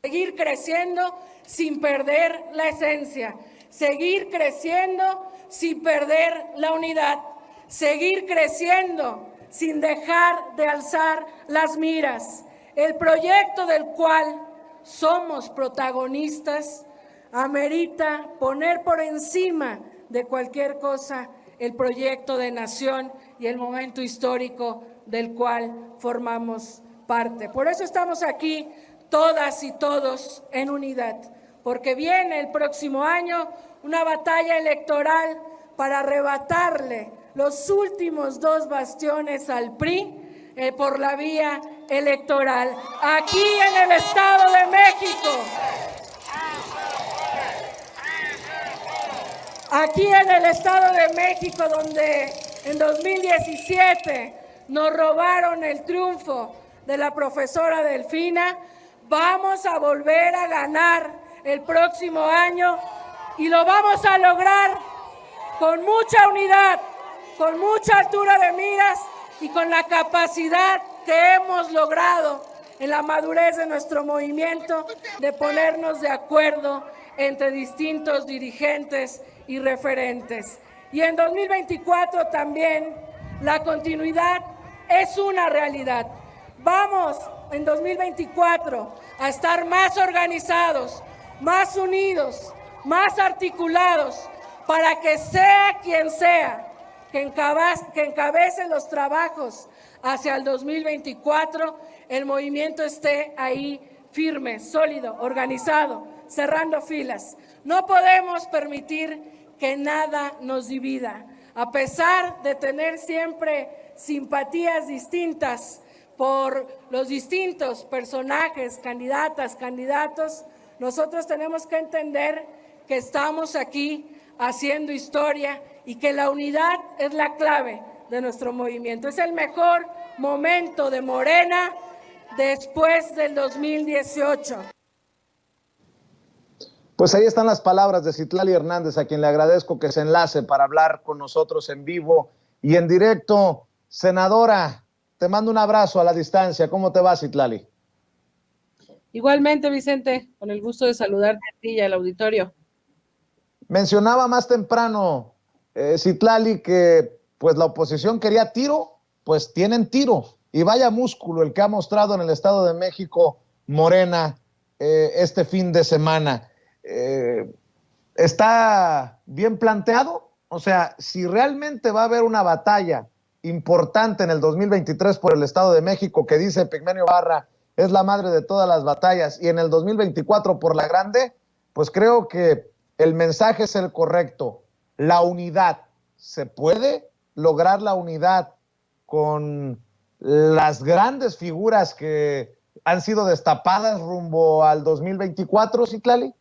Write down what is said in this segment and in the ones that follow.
seguir creciendo sin perder la esencia, seguir creciendo sin perder la unidad, seguir creciendo sin dejar de alzar las miras. El proyecto del cual somos protagonistas amerita poner por encima de cualquier cosa el proyecto de nación y el momento histórico del cual formamos parte. Por eso estamos aquí todas y todos en unidad, porque viene el próximo año una batalla electoral para arrebatarle los últimos 2 bastiones al PRI por la vía electoral, aquí en el Estado de México. Aquí en el Estado de México, donde en 2017 nos robaron el triunfo de la profesora Delfina, vamos a volver a ganar el próximo año y lo vamos a lograr con mucha unidad, con mucha altura de miras y con la capacidad que hemos logrado en la madurez de nuestro movimiento de ponernos de acuerdo entre distintos dirigentes y referentes. Y en 2024 también la continuidad es una realidad. Vamos en 2024 a estar más organizados, más unidos, más articulados, para que sea quien sea que encabece los trabajos hacia el 2024, el movimiento esté ahí firme, sólido, organizado, cerrando filas. No podemos permitir que nada nos divida. A pesar de tener siempre simpatías distintas por los distintos personajes, candidatas, candidatos, nosotros tenemos que entender que estamos aquí haciendo historia y que la unidad es la clave de nuestro movimiento. Es el mejor momento de Morena después del 2018. Pues ahí están las palabras de Citlali Hernández, a quien le agradezco que se enlace para hablar con nosotros en vivo y en directo. Senadora, te mando un abrazo a la distancia. ¿Cómo te va, Citlali? Igualmente, Vicente, con el gusto de saludarte a ti y al auditorio. Mencionaba más temprano, Citlali, que pues la oposición quería tiro, pues tienen tiro. Y vaya músculo el que ha mostrado en el Estado de México Morena este fin de semana. ¿Está bien planteado? O sea, si realmente va a haber una batalla importante en el 2023 por el Estado de México, que dice Pigmenio Barra es la madre de todas las batallas, y en el 2024 por la grande, pues creo que el mensaje es el correcto. La unidad. ¿Se puede lograr la unidad con las grandes figuras que han sido destapadas rumbo al 2024, Citlali?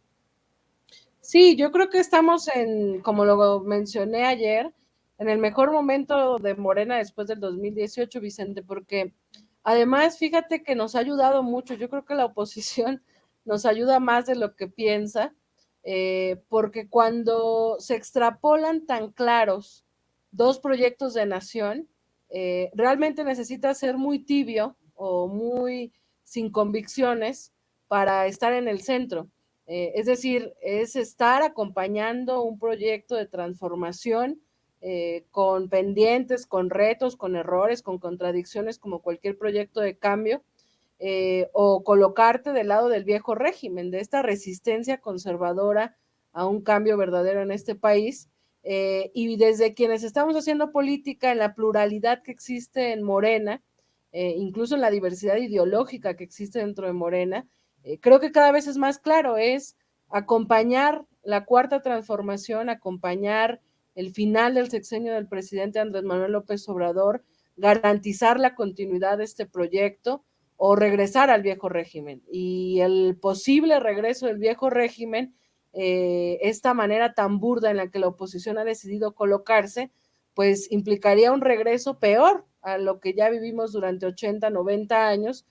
Sí, yo creo que estamos como lo mencioné ayer, en el mejor momento de Morena después del 2018, Vicente, porque además, fíjate que nos ha ayudado mucho. Yo creo que la oposición nos ayuda más de lo que piensa, porque cuando se extrapolan tan claros 2 proyectos de nación, realmente necesita ser muy tibio o muy sin convicciones para estar en el centro. Es decir, es estar acompañando un proyecto de transformación con pendientes, con retos, con errores, con contradicciones, como cualquier proyecto de cambio, o colocarte del lado del viejo régimen, de esta resistencia conservadora a un cambio verdadero en este país. Y desde quienes estamos haciendo política en la pluralidad que existe en Morena, incluso en la diversidad ideológica que existe dentro de Morena, creo que cada vez es más claro, es acompañar la cuarta transformación, acompañar el final del sexenio del presidente Andrés Manuel López Obrador, garantizar la continuidad de este proyecto o regresar al viejo régimen. Y el posible regreso del viejo régimen, esta manera tan burda en la que la oposición ha decidido colocarse, pues implicaría un regreso peor a lo que ya vivimos durante 80, 90 años,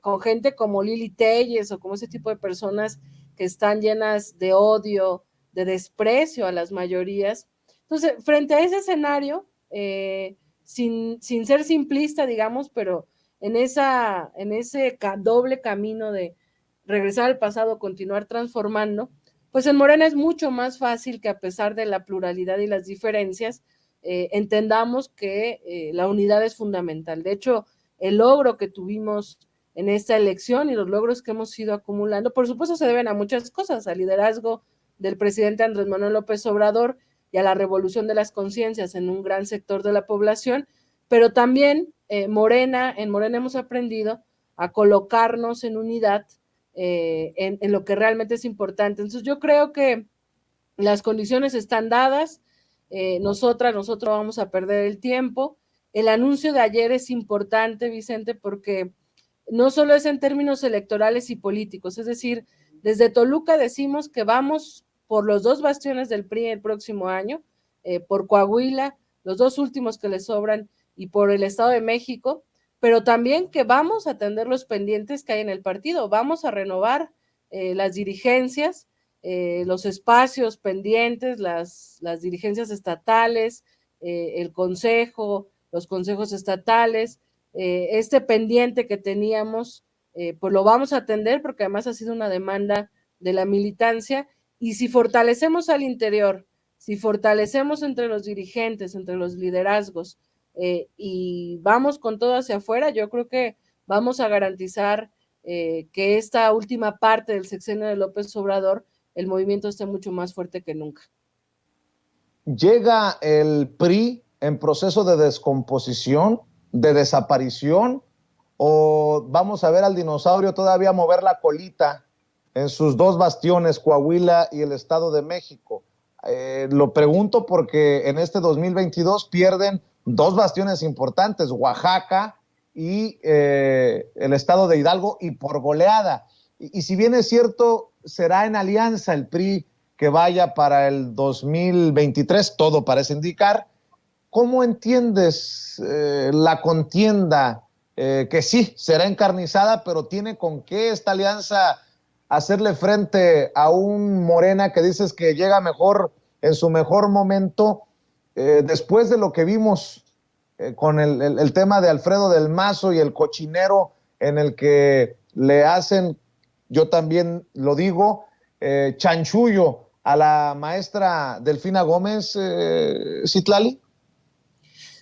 con gente como Lili Telles o como ese tipo de personas que están llenas de odio, de desprecio a las mayorías. Entonces, frente a ese escenario, sin ser simplista, digamos, pero en ese doble camino de regresar al pasado, continuar transformando, pues en Morena es mucho más fácil que a pesar de la pluralidad y las diferencias, entendamos que la unidad es fundamental. De hecho, el logro que tuvimos en esta elección y los logros que hemos ido acumulando, por supuesto se deben a muchas cosas, al liderazgo del presidente Andrés Manuel López Obrador y a la revolución de las conciencias en un gran sector de la población, pero también en Morena hemos aprendido a colocarnos en unidad en lo que realmente es importante. Entonces yo creo que las condiciones están dadas, nosotros vamos a perder el tiempo. El anuncio de ayer es importante, Vicente, porque no solo es en términos electorales y políticos, es decir, desde Toluca decimos que vamos por los 2 bastiones del PRI el próximo año, por Coahuila, los 2 últimos que le sobran, y por el Estado de México, pero también que vamos a atender los pendientes que hay en el partido, vamos a renovar las dirigencias, los espacios pendientes, las dirigencias estatales, el consejo, los consejos estatales, este pendiente que teníamos, pues lo vamos a atender porque además ha sido una demanda de la militancia, y si fortalecemos al interior, si fortalecemos entre los dirigentes, entre los liderazgos, y vamos con todo hacia afuera, yo creo que vamos a garantizar que esta última parte del sexenio de López Obrador, el movimiento esté mucho más fuerte que nunca. ¿Llega el PRI en proceso de descomposición, de desaparición, o vamos a ver al dinosaurio todavía mover la colita en sus 2 bastiones, Coahuila y el Estado de México? Lo pregunto porque en este 2022 pierden 2 bastiones importantes, Oaxaca y el Estado de Hidalgo, y por goleada. Y si bien es cierto, será en alianza el PRI que vaya para el 2023, todo parece indicar. ¿Cómo entiendes la contienda que sí será encarnizada, pero tiene con qué esta alianza hacerle frente a un Morena que dices que llega mejor, en su mejor momento, después de lo que vimos con el tema de Alfredo del Mazo y el cochinero en el que le hacen, yo también lo digo, chanchullo a la maestra Delfina Gómez, Citlali?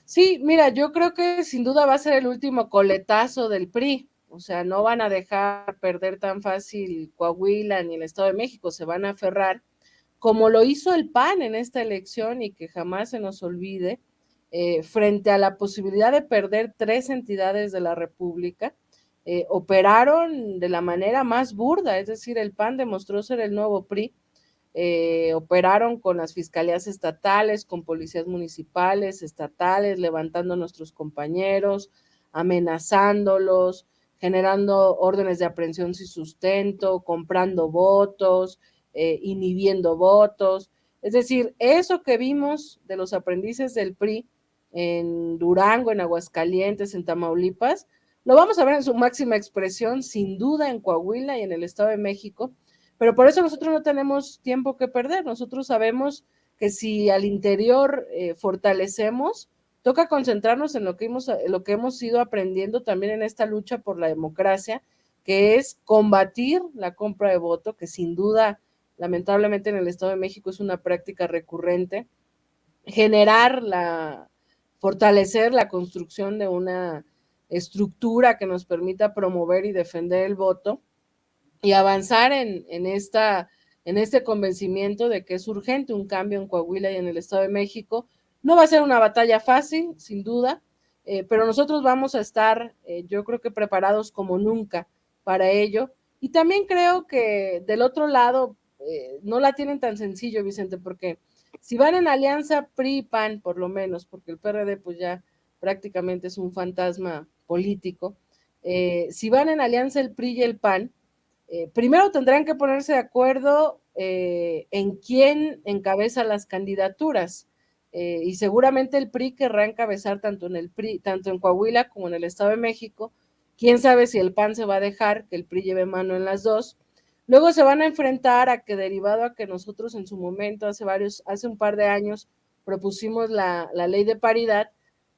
Sí, mira, yo creo que sin duda va a ser el último coletazo del PRI. O sea, no van a dejar perder tan fácil Coahuila ni el Estado de México, se van a aferrar, como lo hizo el PAN en esta elección, y que jamás se nos olvide, frente a la posibilidad de perder 3 entidades de la República, operaron de la manera más burda, es decir, el PAN demostró ser el nuevo PRI. Operaron con las fiscalías estatales, con policías municipales, estatales, levantando a nuestros compañeros, amenazándolos, generando órdenes de aprehensión sin sustento, comprando votos, inhibiendo votos. Es decir, eso que vimos de los aprendices del PRI en Durango, en Aguascalientes, en Tamaulipas, lo vamos a ver en su máxima expresión, sin duda, en Coahuila y en el Estado de México. Pero por eso nosotros no tenemos tiempo que perder. Nosotros sabemos que si al interior fortalecemos, toca concentrarnos en lo que hemos ido aprendiendo también en esta lucha por la democracia, que es combatir la compra de voto, que sin duda, lamentablemente en el Estado de México es una práctica recurrente, fortalecer la construcción de una estructura que nos permita promover y defender el voto, y avanzar en este convencimiento de que es urgente un cambio en Coahuila y en el Estado de México. No va a ser una batalla fácil, sin duda, pero nosotros vamos a estar, yo creo que preparados como nunca para ello. Y también creo que del otro lado no la tienen tan sencillo, Vicente, porque si van en alianza PRI-PAN, por lo menos, porque el PRD pues ya prácticamente es un fantasma político, si van en alianza el PRI y el PAN, primero tendrán que ponerse de acuerdo en quién encabeza las candidaturas, y seguramente el PRI querrá encabezar tanto en Coahuila como en el Estado de México. Quién sabe si el PAN se va a dejar que el PRI lleve mano en las dos. Luego se van a enfrentar a que, derivado a que nosotros en su momento, hace un par de años, propusimos la ley de paridad,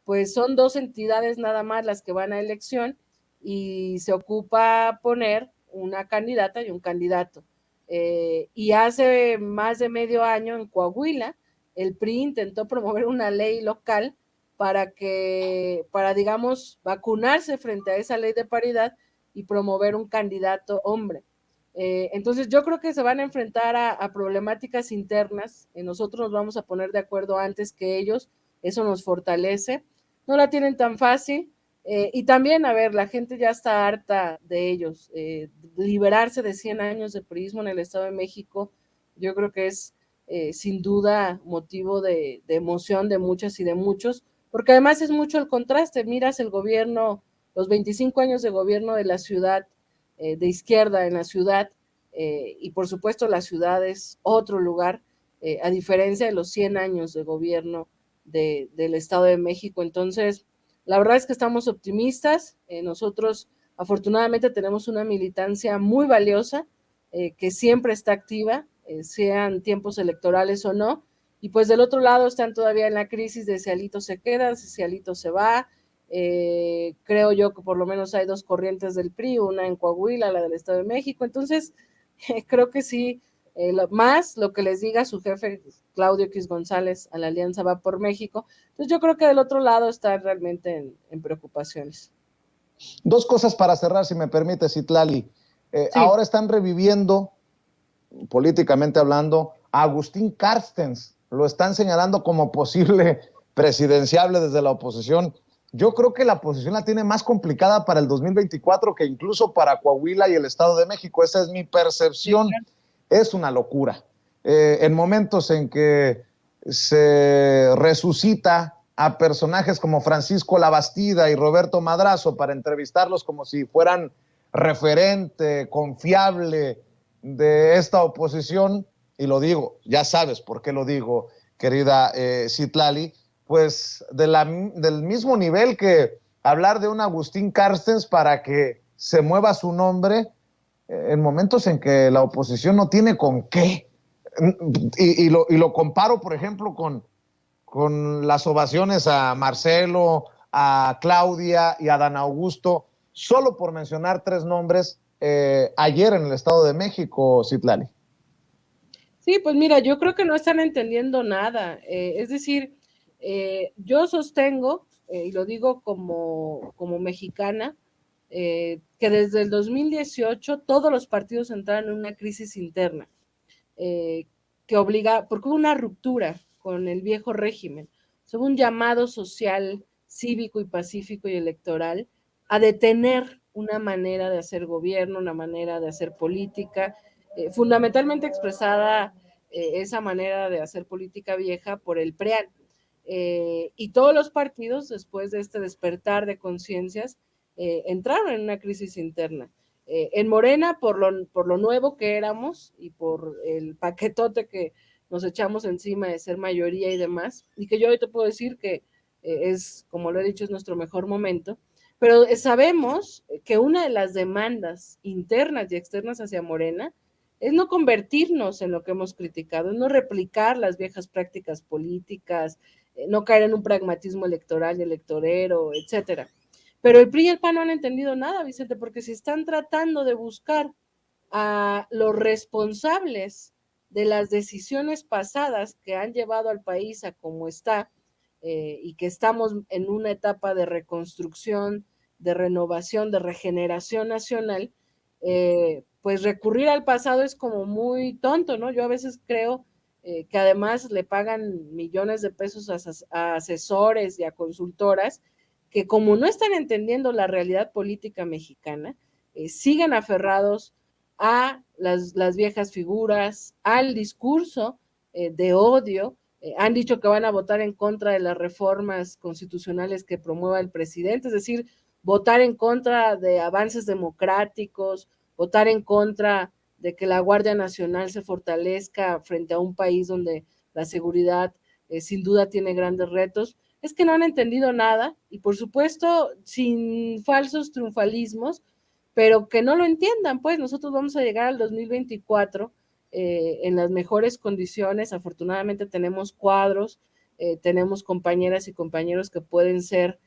pues son 2 entidades nada más las que van a elección, y se ocupa poner una candidata y un candidato. Y hace más de medio año en Coahuila, el PRI intentó promover una ley local para, digamos, vacunarse frente a esa ley de paridad y promover un candidato hombre. Entonces yo creo que se van a enfrentar a problemáticas internas, nosotros nos vamos a poner de acuerdo antes que ellos, eso nos fortalece, no la tienen tan fácil, y también, a ver, la gente ya está harta de ellos, liberarse de 100 años de priismo en el Estado de México, yo creo que es sin duda motivo de emoción de muchas y de muchos, porque además es mucho el contraste, miras el gobierno, los 25 años de gobierno de la ciudad, de izquierda en la ciudad, y por supuesto la ciudad es otro lugar, a diferencia de los 100 años de gobierno del Estado de México. Entonces, la verdad es que estamos optimistas, nosotros afortunadamente tenemos una militancia muy valiosa, que siempre está activa, sean tiempos electorales o no, y pues del otro lado están todavía en la crisis de si Alito se queda, si Alito se va. Creo yo que por lo menos hay dos corrientes del PRI, una en Coahuila, la del Estado de México, entonces creo que sí, más lo que les diga su jefe Claudio X González a la Alianza Va por México, entonces yo creo que del otro lado están realmente en preocupaciones. Dos cosas para cerrar, si me permite, Citlali. Sí. Ahora están reviviendo, políticamente hablando, a Agustín Carstens, lo están señalando como posible presidenciable desde la oposición. Yo creo que la oposición la tiene más complicada para el 2024 que incluso para Coahuila y el Estado de México. Esa es mi percepción. Es una locura. En momentos en que se resucita a personajes como Francisco Labastida y Roberto Madrazo para entrevistarlos como si fueran referente confiable de esta oposición, y lo digo, ya sabes por qué lo digo, querida Citlali, pues del mismo nivel que hablar de un Agustín Carstens para que se mueva su nombre en momentos en que la oposición no tiene con qué. Y lo comparo, por ejemplo, con las ovaciones a Marcelo, a Claudia y a Dan Augusto, solo por mencionar tres nombres ayer en el Estado de México, Citlali. Sí, pues mira, yo creo que no están entendiendo nada. Es decir, yo sostengo, y lo digo como mexicana, que desde el 2018 todos los partidos entraron en una crisis interna, que obliga, porque hubo una ruptura con el viejo régimen, hubo un llamado social, cívico y pacífico y electoral a detener una manera de hacer gobierno, una manera de hacer política, fundamentalmente expresada esa manera de hacer política vieja por el PREAN. Y todos los partidos, después de este despertar de conciencias, entraron en una crisis interna. En Morena, por lo nuevo que éramos y por el paquetote que nos echamos encima de ser mayoría y demás, y que yo hoy te puedo decir que es, como lo he dicho, es nuestro mejor momento, pero sabemos que una de las demandas internas y externas hacia Morena es no convertirnos en lo que hemos criticado, es no replicar las viejas prácticas políticas, no caer en un pragmatismo electoral y electorero, etcétera. Pero el PRI y el PAN no han entendido nada, Vicente, porque si están tratando de buscar a los responsables de las decisiones pasadas que han llevado al país a como está, y que estamos en una etapa de reconstrucción, de renovación, de regeneración nacional, pues recurrir al pasado es como muy tonto, ¿no? Yo a veces creo que además le pagan millones de pesos a asesores y a consultoras que como no están entendiendo la realidad política mexicana, siguen aferrados a las viejas figuras, al discurso de odio, han dicho que van a votar en contra de las reformas constitucionales que promueva el presidente, es decir, votar en contra de avances democráticos, votar en contra de que la Guardia Nacional se fortalezca frente a un país donde la seguridad sin duda tiene grandes retos. Es que no han entendido nada y por supuesto sin falsos triunfalismos, pero que no lo entiendan, pues nosotros vamos a llegar al 2024 en las mejores condiciones, afortunadamente tenemos cuadros, tenemos compañeras y compañeros que pueden ser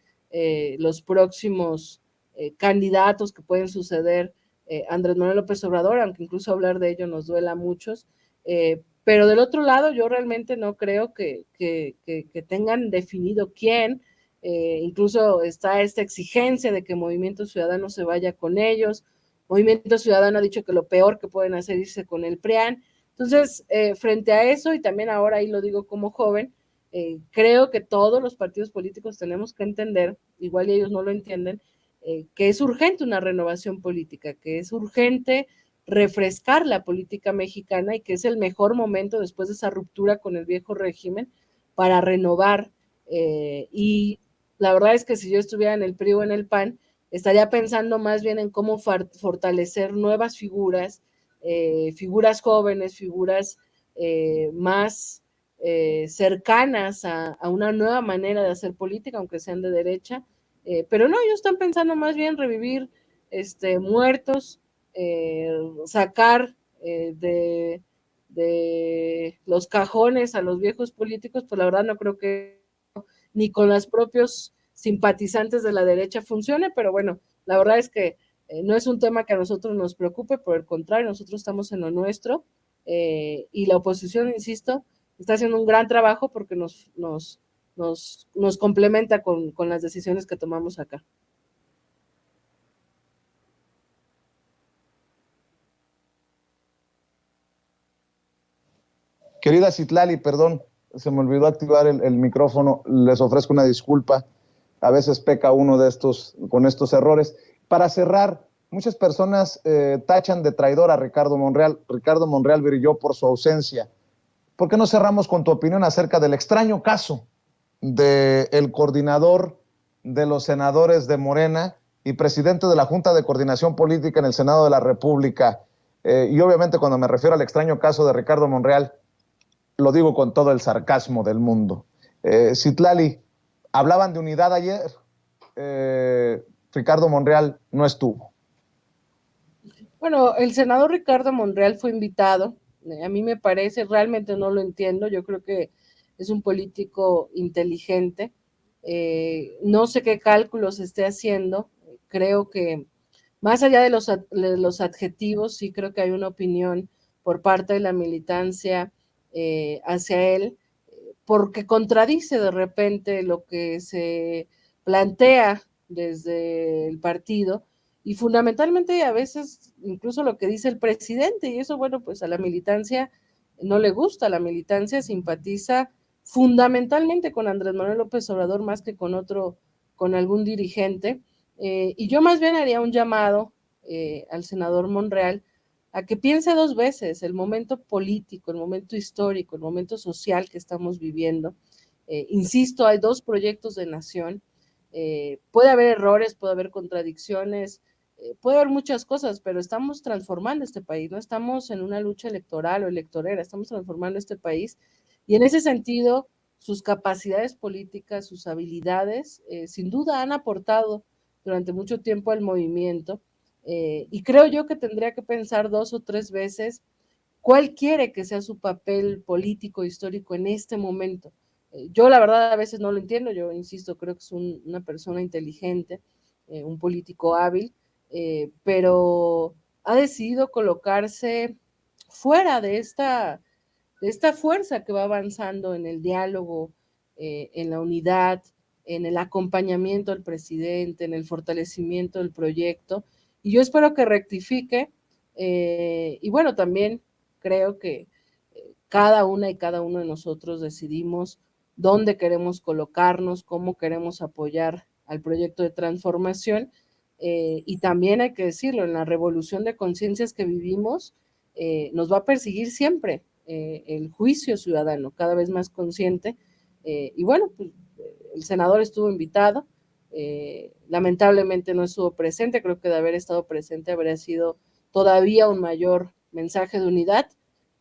los próximos candidatos que pueden suceder Andrés Manuel López Obrador, aunque incluso hablar de ello nos duela a muchos, pero del otro lado yo realmente no creo que tengan definido quién, incluso está esta exigencia de que Movimiento Ciudadano se vaya con ellos. Movimiento Ciudadano ha dicho que lo peor que pueden hacer es irse con el PRIAN. Entonces, frente a eso, y también ahora ahí lo digo como joven, creo que todos los partidos políticos tenemos que entender, igual ellos no lo entienden, que es urgente una renovación política, que es urgente refrescar la política mexicana y que es el mejor momento después de esa ruptura con el viejo régimen para renovar. Y la verdad es que si yo estuviera en el PRI o en el PAN, estaría pensando más bien en cómo fortalecer nuevas figuras, figuras jóvenes, figuras más cercanas a una nueva manera de hacer política, aunque sean de derecha, pero no, ellos están pensando más bien revivir muertos, sacar de los cajones a los viejos políticos, pues la verdad no creo que ni con los propios simpatizantes de la derecha funcione, pero bueno, la verdad es que no es un tema que a nosotros nos preocupe, por el contrario, nosotros estamos en lo nuestro, y la oposición, insisto, está haciendo un gran trabajo porque nos complementa con las decisiones que tomamos acá. Querida Citlali, perdón, se me olvidó activar el micrófono, les ofrezco una disculpa, a veces peca uno de con estos errores. Para cerrar, muchas personas tachan de traidor a Ricardo Monreal. Ricardo Monreal brilló por su ausencia. ¿Por qué no cerramos con tu opinión acerca del extraño caso del coordinador de los senadores de Morena y presidente de la Junta de Coordinación Política en el Senado de la República? Y obviamente cuando me refiero al extraño caso de Ricardo Monreal, lo digo con todo el sarcasmo del mundo. Citlali, hablaban de unidad ayer, Ricardo Monreal no estuvo. Bueno, el senador Ricardo Monreal fue invitado, a mí me parece, realmente no lo entiendo, yo creo que es un político inteligente, no sé qué cálculos esté haciendo, creo que más allá de los adjetivos, sí creo que hay una opinión por parte de la militancia hacia él, porque contradice de repente lo que se plantea desde el partido y fundamentalmente a veces incluso lo que dice el presidente, y eso, bueno, pues a la militancia no le gusta, la militancia simpatiza fundamentalmente con Andrés Manuel López Obrador más que con algún dirigente, y yo más bien haría un llamado al senador Monreal a que piense dos veces el momento político, el momento histórico, el momento social que estamos viviendo. Insisto, hay dos proyectos de nación, puede haber errores, puede haber contradicciones, puede haber muchas cosas, pero estamos transformando este país, no estamos en una lucha electoral o electorera, estamos transformando este país y en ese sentido sus capacidades políticas, sus habilidades, sin duda han aportado durante mucho tiempo al movimiento, y creo yo que tendría que pensar dos o tres veces cuál quiere que sea su papel político histórico en este momento. Yo la verdad a veces no lo entiendo, yo insisto, creo que es una persona inteligente, un político hábil, pero ha decidido colocarse fuera de esta fuerza que va avanzando en el diálogo, en la unidad, en el acompañamiento al presidente, en el fortalecimiento del proyecto, y yo espero que rectifique, y bueno, también creo que cada una y cada uno de nosotros decidimos dónde queremos colocarnos, cómo queremos apoyar al proyecto de transformación, y también hay que decirlo, en la revolución de conciencias que vivimos, nos va a perseguir siempre el juicio ciudadano, cada vez más consciente, y bueno, pues el senador estuvo invitado, lamentablemente no estuvo presente, creo que de haber estado presente habría sido todavía un mayor mensaje de unidad,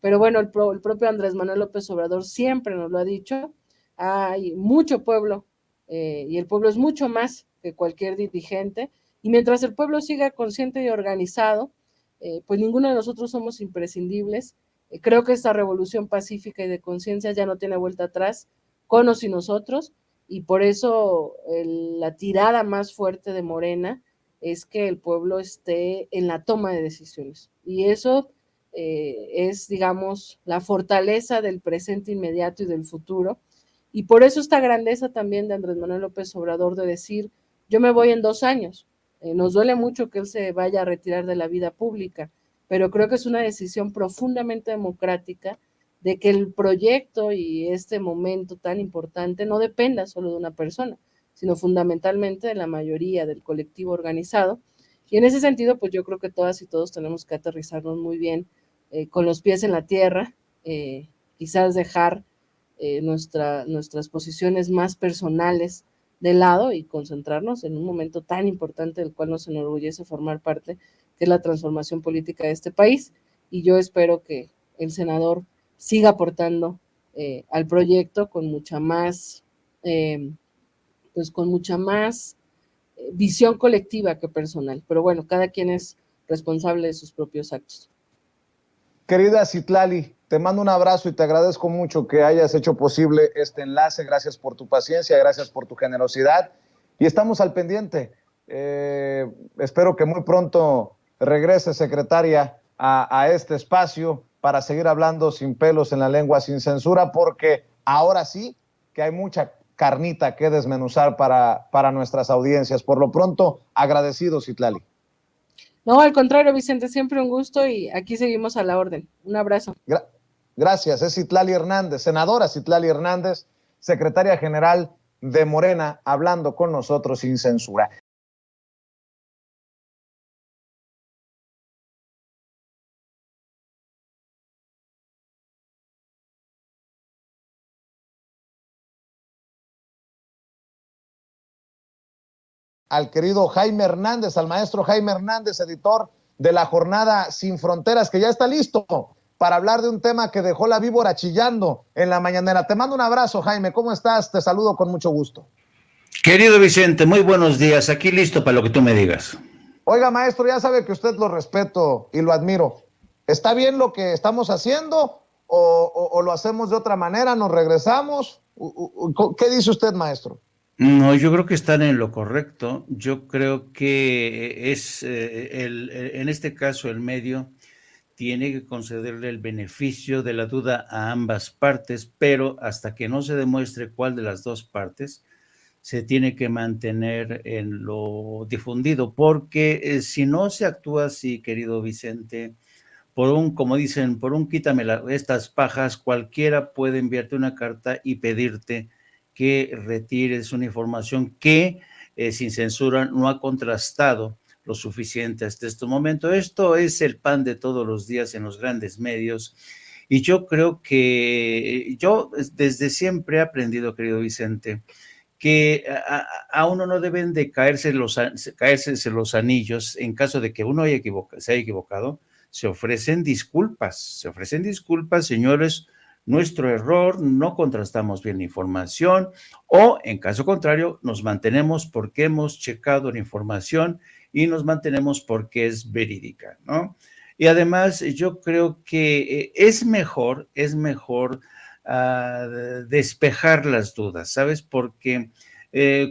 pero bueno, el propio Andrés Manuel López Obrador siempre nos lo ha dicho, hay mucho pueblo, y el pueblo es mucho más que cualquier dirigente, y mientras el pueblo siga consciente y organizado, pues ninguno de nosotros somos imprescindibles. Creo que esta revolución pacífica y de conciencia ya no tiene vuelta atrás, con o sin nosotros, y por eso la tirada más fuerte de Morena es que el pueblo esté en la toma de decisiones. Y eso es, digamos, la fortaleza del presente inmediato y del futuro. Y por eso esta grandeza también de Andrés Manuel López Obrador de decir, yo me voy en 2 años. Nos duele mucho que él se vaya a retirar de la vida pública, pero creo que es una decisión profundamente democrática de que el proyecto y este momento tan importante no dependa solo de una persona, sino fundamentalmente de la mayoría del colectivo organizado. Y en ese sentido, pues yo creo que todas y todos tenemos que aterrizarnos muy bien, con los pies en la tierra, quizás dejar nuestras posiciones más personales de lado y concentrarnos en un momento tan importante del cual nos enorgullece formar parte, que es la transformación política de este país. Y yo espero que el senador siga aportando al proyecto con mucha más, pues con mucha más visión colectiva que personal. Pero bueno, cada quien es responsable de sus propios actos. Querida Citlali, te mando un abrazo y te agradezco mucho que hayas hecho posible este enlace. Gracias por tu paciencia, gracias por tu generosidad y estamos al pendiente. Espero que muy pronto regrese, secretaria, a este espacio para seguir hablando sin pelos en la lengua, sin censura, porque ahora sí que hay mucha carnita que desmenuzar para nuestras audiencias. Por lo pronto, agradecido, Citlali. No, al contrario, Vicente, siempre un gusto y aquí seguimos a la orden. Un abrazo. Gracias, es Citlali Hernández, senadora Citlali Hernández, secretaria general de Morena, hablando con nosotros sin censura. Al querido Jaime Hernández, al maestro Jaime Hernández, editor de la jornada Sin Fronteras, que ya está listo para hablar de un tema que dejó la víbora chillando en la mañanera. Te mando un abrazo, Jaime, ¿cómo estás? Te saludo con mucho gusto. Querido Vicente, muy buenos días, aquí listo para lo que tú me digas. Oiga, maestro, ya sabe que usted lo respeto y lo admiro. ¿Está bien lo que estamos haciendo o lo hacemos de otra manera? ¿Nos regresamos? ¿Qué dice usted, maestro? No, yo creo que están en lo correcto. Yo creo que en este caso el medio tiene que concederle el beneficio de la duda a ambas partes, pero hasta que no se demuestre cuál de las dos partes, se tiene que mantener en lo difundido, porque si no se actúa así, querido Vicente, como dicen, por un quítame estas pajas, cualquiera puede enviarte una carta y pedirte que retires una información que sin censura no ha contrastado lo suficiente hasta este momento. Esto es el pan de todos los días en los grandes medios y yo creo que yo desde siempre he aprendido, querido Vicente, que a uno no deben de caerse los anillos en caso de que uno se haya equivocado. Se ofrecen disculpas, señores, nuestro error, no contrastamos bien la información o en caso contrario nos mantenemos porque hemos checado la información y nos mantenemos porque es verídica, ¿no? Y además yo creo que es mejor despejar las dudas, ¿sabes? Porque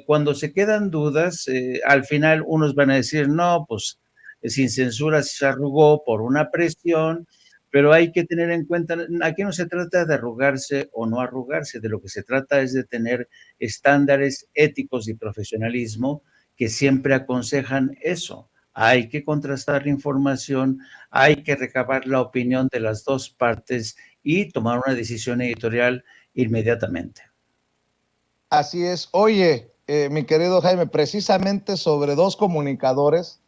cuando se quedan dudas, al final unos van a decir, no, pues sin censura se arrugó por una presión, pero hay que tener en cuenta, aquí no se trata de arrugarse o no arrugarse, de lo que se trata es de tener estándares éticos y profesionalismo que siempre aconsejan eso. Hay que contrastar la información, hay que recabar la opinión de las dos partes y tomar una decisión editorial inmediatamente. Así es. Oye, mi querido Jaime, precisamente sobre dos comunicadores,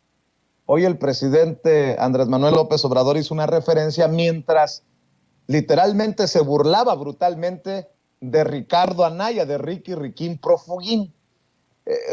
hoy el presidente Andrés Manuel López Obrador hizo una referencia mientras literalmente se burlaba brutalmente de Ricardo Anaya, de Riquín Profugín.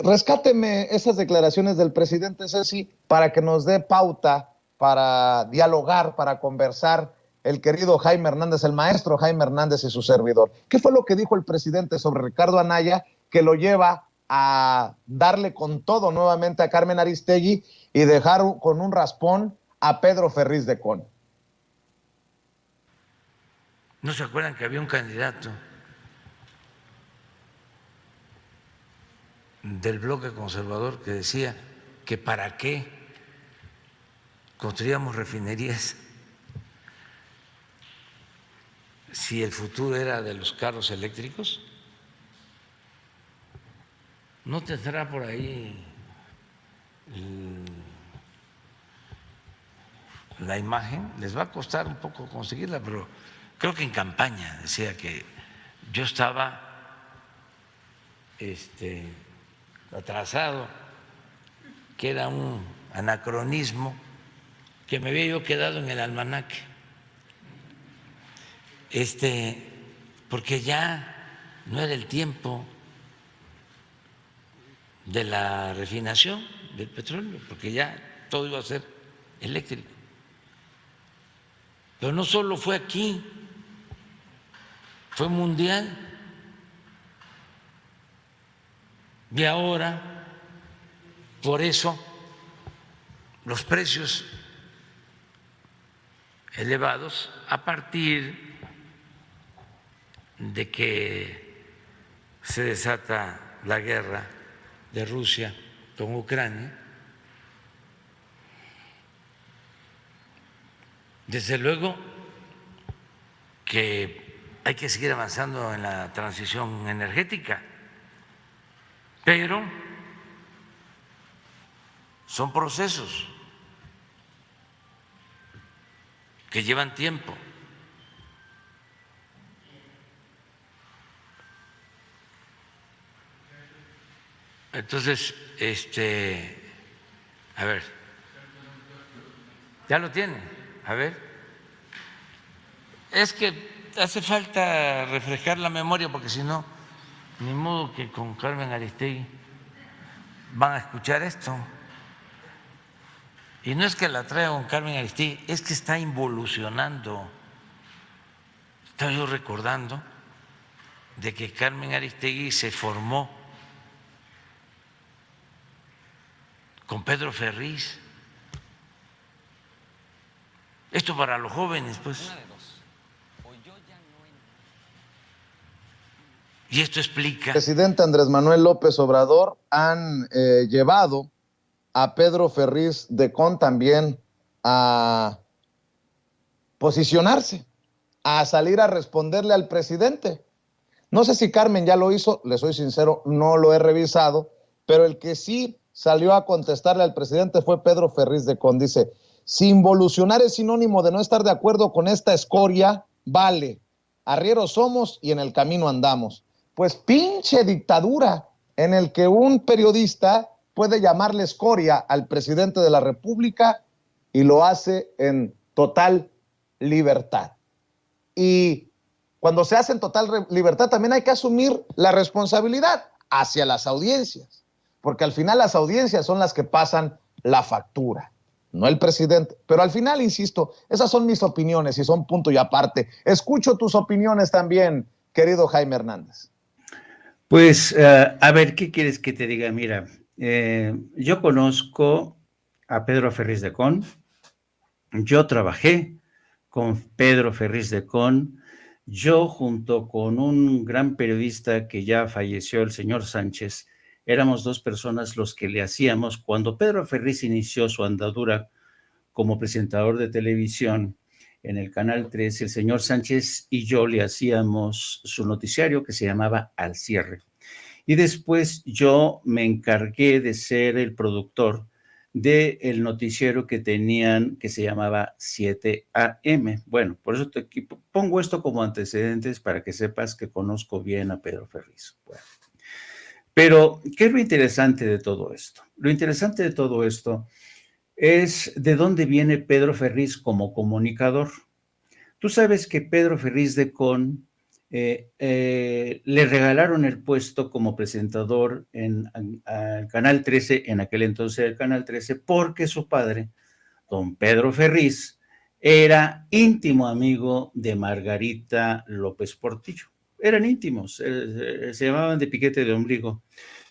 Rescáteme esas declaraciones del presidente, Ceci, para que nos dé pauta para dialogar, para conversar el querido Jaime Hernández, el maestro Jaime Hernández y su servidor. ¿Qué fue lo que dijo el presidente sobre Ricardo Anaya que lo lleva a darle con todo nuevamente a Carmen Aristegui y dejar con un raspón a Pedro Ferriz de Con? ¿No se acuerdan que había un candidato del bloque conservador que decía que para qué construíamos refinerías si el futuro era de los carros eléctricos. ¿No tendrá por ahí la imagen? Les va a costar un poco conseguirla, pero creo que en campaña decía que yo estaba atrasado, que era un anacronismo, que me había yo quedado en el almanaque, porque ya no era el tiempo de la refinación del petróleo, porque ya todo iba a ser eléctrico. Pero no solo fue aquí, fue mundial. Y ahora, por eso, los precios elevados a partir de que se desata la guerra de Rusia con Ucrania. Desde luego que hay que seguir avanzando en la transición energética, pero son procesos que llevan tiempo. Entonces, a ver, ya lo tienen, a ver. Es que hace falta refrescar la memoria porque si no, ni modo que con Carmen Aristegui van a escuchar esto. Y no es que la traiga con Carmen Aristegui, es que está involucionando. Estaba yo recordando de que Carmen Aristegui se formó con Pedro Ferriz. Esto para los jóvenes, pues. Y esto explica. El presidente Andrés Manuel López Obrador han llevado a Pedro Ferriz de Con también a posicionarse, a salir a responderle al presidente. No sé si Carmen ya lo hizo, le soy sincero, no lo he revisado, pero el que sí salió a contestarle al presidente fue Pedro Ferriz de Con. Dice, si involucionar es sinónimo de no estar de acuerdo con esta escoria, vale, arrieros somos y en el camino andamos. Pues pinche dictadura en el que un periodista puede llamarle escoria al presidente de la República y lo hace en total libertad. Y cuando se hace en total libertad también hay que asumir la responsabilidad hacia las audiencias, porque al final las audiencias son las que pasan la factura, no el presidente. Pero al final, insisto, esas son mis opiniones y son punto y aparte. Escucho tus opiniones también, querido Jaime Hernández. Pues, a ver, ¿qué quieres que te diga? Mira, yo conozco a Pedro Ferriz de Con, yo trabajé con Pedro Ferriz de Con, yo junto con un gran periodista que ya falleció, el señor Sánchez, éramos dos personas los que le hacíamos, cuando Pedro Ferriz inició su andadura como presentador de televisión en el Canal 13, el señor Sánchez y yo le hacíamos su noticiario que se llamaba Al Cierre. Y después yo me encargué de ser el productor del noticiero que tenían, que se llamaba 7 AM. Bueno, por eso te pongo esto como antecedentes para que sepas que conozco bien a Pedro Ferriz. Bueno. Pero, ¿qué es lo interesante de todo esto? Lo interesante de todo esto es de dónde viene Pedro Ferriz como comunicador. Tú sabes que Pedro Ferriz de Con le regalaron el puesto como presentador al Canal 13, en aquel entonces el Canal 13, porque su padre, don Pedro Ferriz, era íntimo amigo de Margarita López Portillo. Eran íntimos, se llamaban de piquete de ombligo.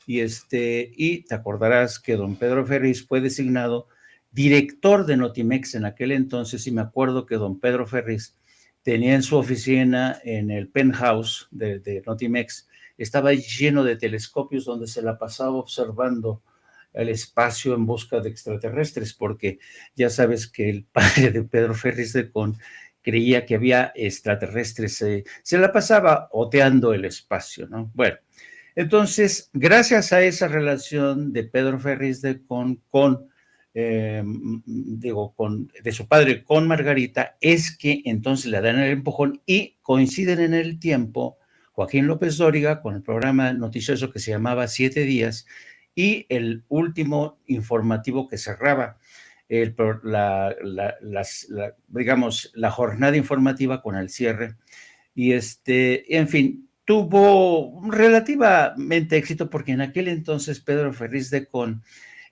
Y te acordarás que don Pedro Ferriz fue designado director de Notimex en aquel entonces, y me acuerdo que don Pedro Ferriz tenía en su oficina, en el penthouse de Notimex, estaba lleno de telescopios donde se la pasaba observando al espacio en busca de extraterrestres, porque ya sabes que el padre de Pedro Ferriz de Con creía que había extraterrestres, se la pasaba oteando el espacio, ¿no? Bueno, entonces, gracias a esa relación de Pedro Ferriz de de su padre con Margarita, es que entonces le dan el empujón y coinciden en el tiempo Joaquín López Dóriga con el programa noticioso que se llamaba 7 días y el último informativo que cerraba digamos, la jornada informativa con el cierre. Y en fin, tuvo relativamente éxito porque en aquel entonces Pedro Ferriz de Con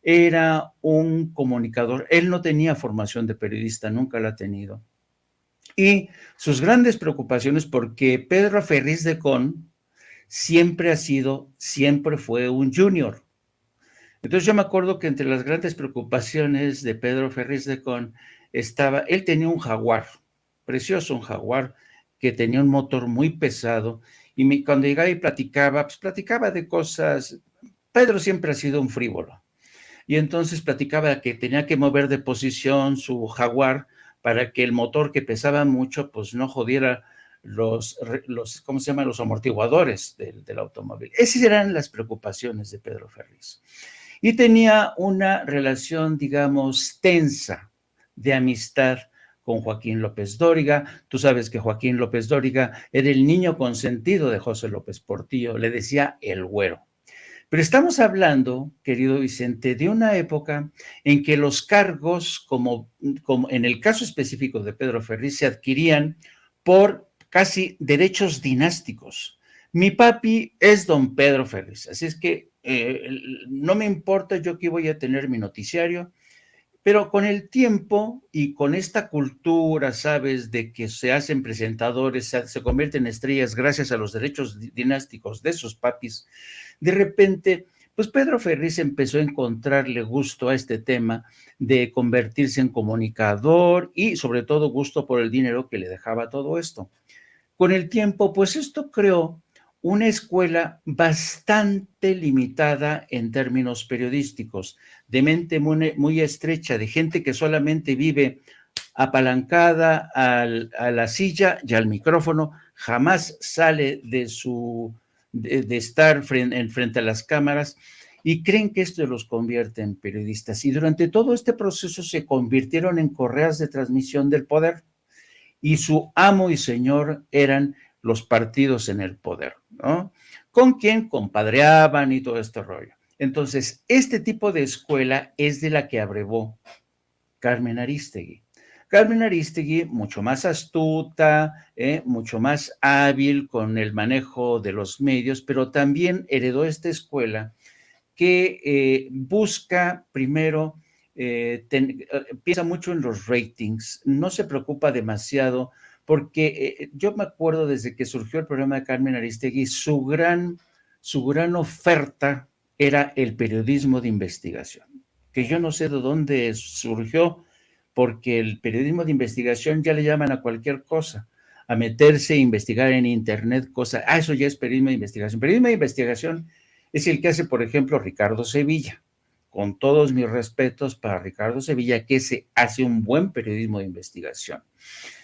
era un comunicador, él no tenía formación de periodista, nunca la ha tenido. Y sus grandes preocupaciones, porque Pedro Ferriz de Con siempre fue un junior. Entonces yo me acuerdo que entre las grandes preocupaciones de Pedro Ferriz de Con él tenía un Jaguar, precioso, un Jaguar que tenía un motor muy pesado, y cuando llegaba y platicaba, pues platicaba de cosas. Pedro siempre ha sido un frívolo, y entonces platicaba que tenía que mover de posición su Jaguar para que el motor, que pesaba mucho, pues no jodiera ¿cómo se llama? Los amortiguadores del automóvil. Esas eran las preocupaciones de Pedro Ferriz. Y tenía una relación, digamos, tensa de amistad con Joaquín López Dóriga. Tú sabes que Joaquín López Dóriga era el niño consentido de José López Portillo, le decía el güero. Pero estamos hablando, querido Vicente, de una época en que los cargos, como en el caso específico de Pedro Ferriz, se adquirían por casi derechos dinásticos. Mi papi es don Pedro Ferriz, así es que no me importa, yo aquí voy a tener mi noticiario, pero con el tiempo y con esta cultura, ¿sabes?, de que se hacen presentadores, se convierten en estrellas gracias a los derechos dinásticos de sus papis, de repente, pues Pedro Ferriz empezó a encontrarle gusto a este tema de convertirse en comunicador y sobre todo gusto por el dinero que le dejaba todo esto. Con el tiempo, pues esto creó una escuela bastante limitada en términos periodísticos, de mente muy estrecha, de gente que solamente vive apalancada a la silla y al micrófono, jamás sale de estar frente a las cámaras, y creen que esto los convierte en periodistas. Y durante todo este proceso se convirtieron en correas de transmisión del poder, y su amo y señor eran los partidos en el poder, ¿no? ¿Con quién compadreaban y todo este rollo? Entonces, este tipo de escuela es de la que abrevó Carmen Arístegui. Carmen Arístegui, mucho más astuta, mucho más hábil con el manejo de los medios, pero también heredó esta escuela que busca primero, piensa mucho en los ratings, no se preocupa demasiado, porque yo me acuerdo desde que surgió el programa de Carmen Arístegui, su gran oferta era el periodismo de investigación, que yo no sé de dónde surgió, porque el periodismo de investigación ya le llaman a cualquier cosa, a meterse a investigar en internet cosas, eso ya es periodismo de investigación. Periodismo de investigación es el que hace, por ejemplo, Ricardo Sevilla. Con todos mis respetos para Ricardo Sevilla, que se hace un buen periodismo de investigación.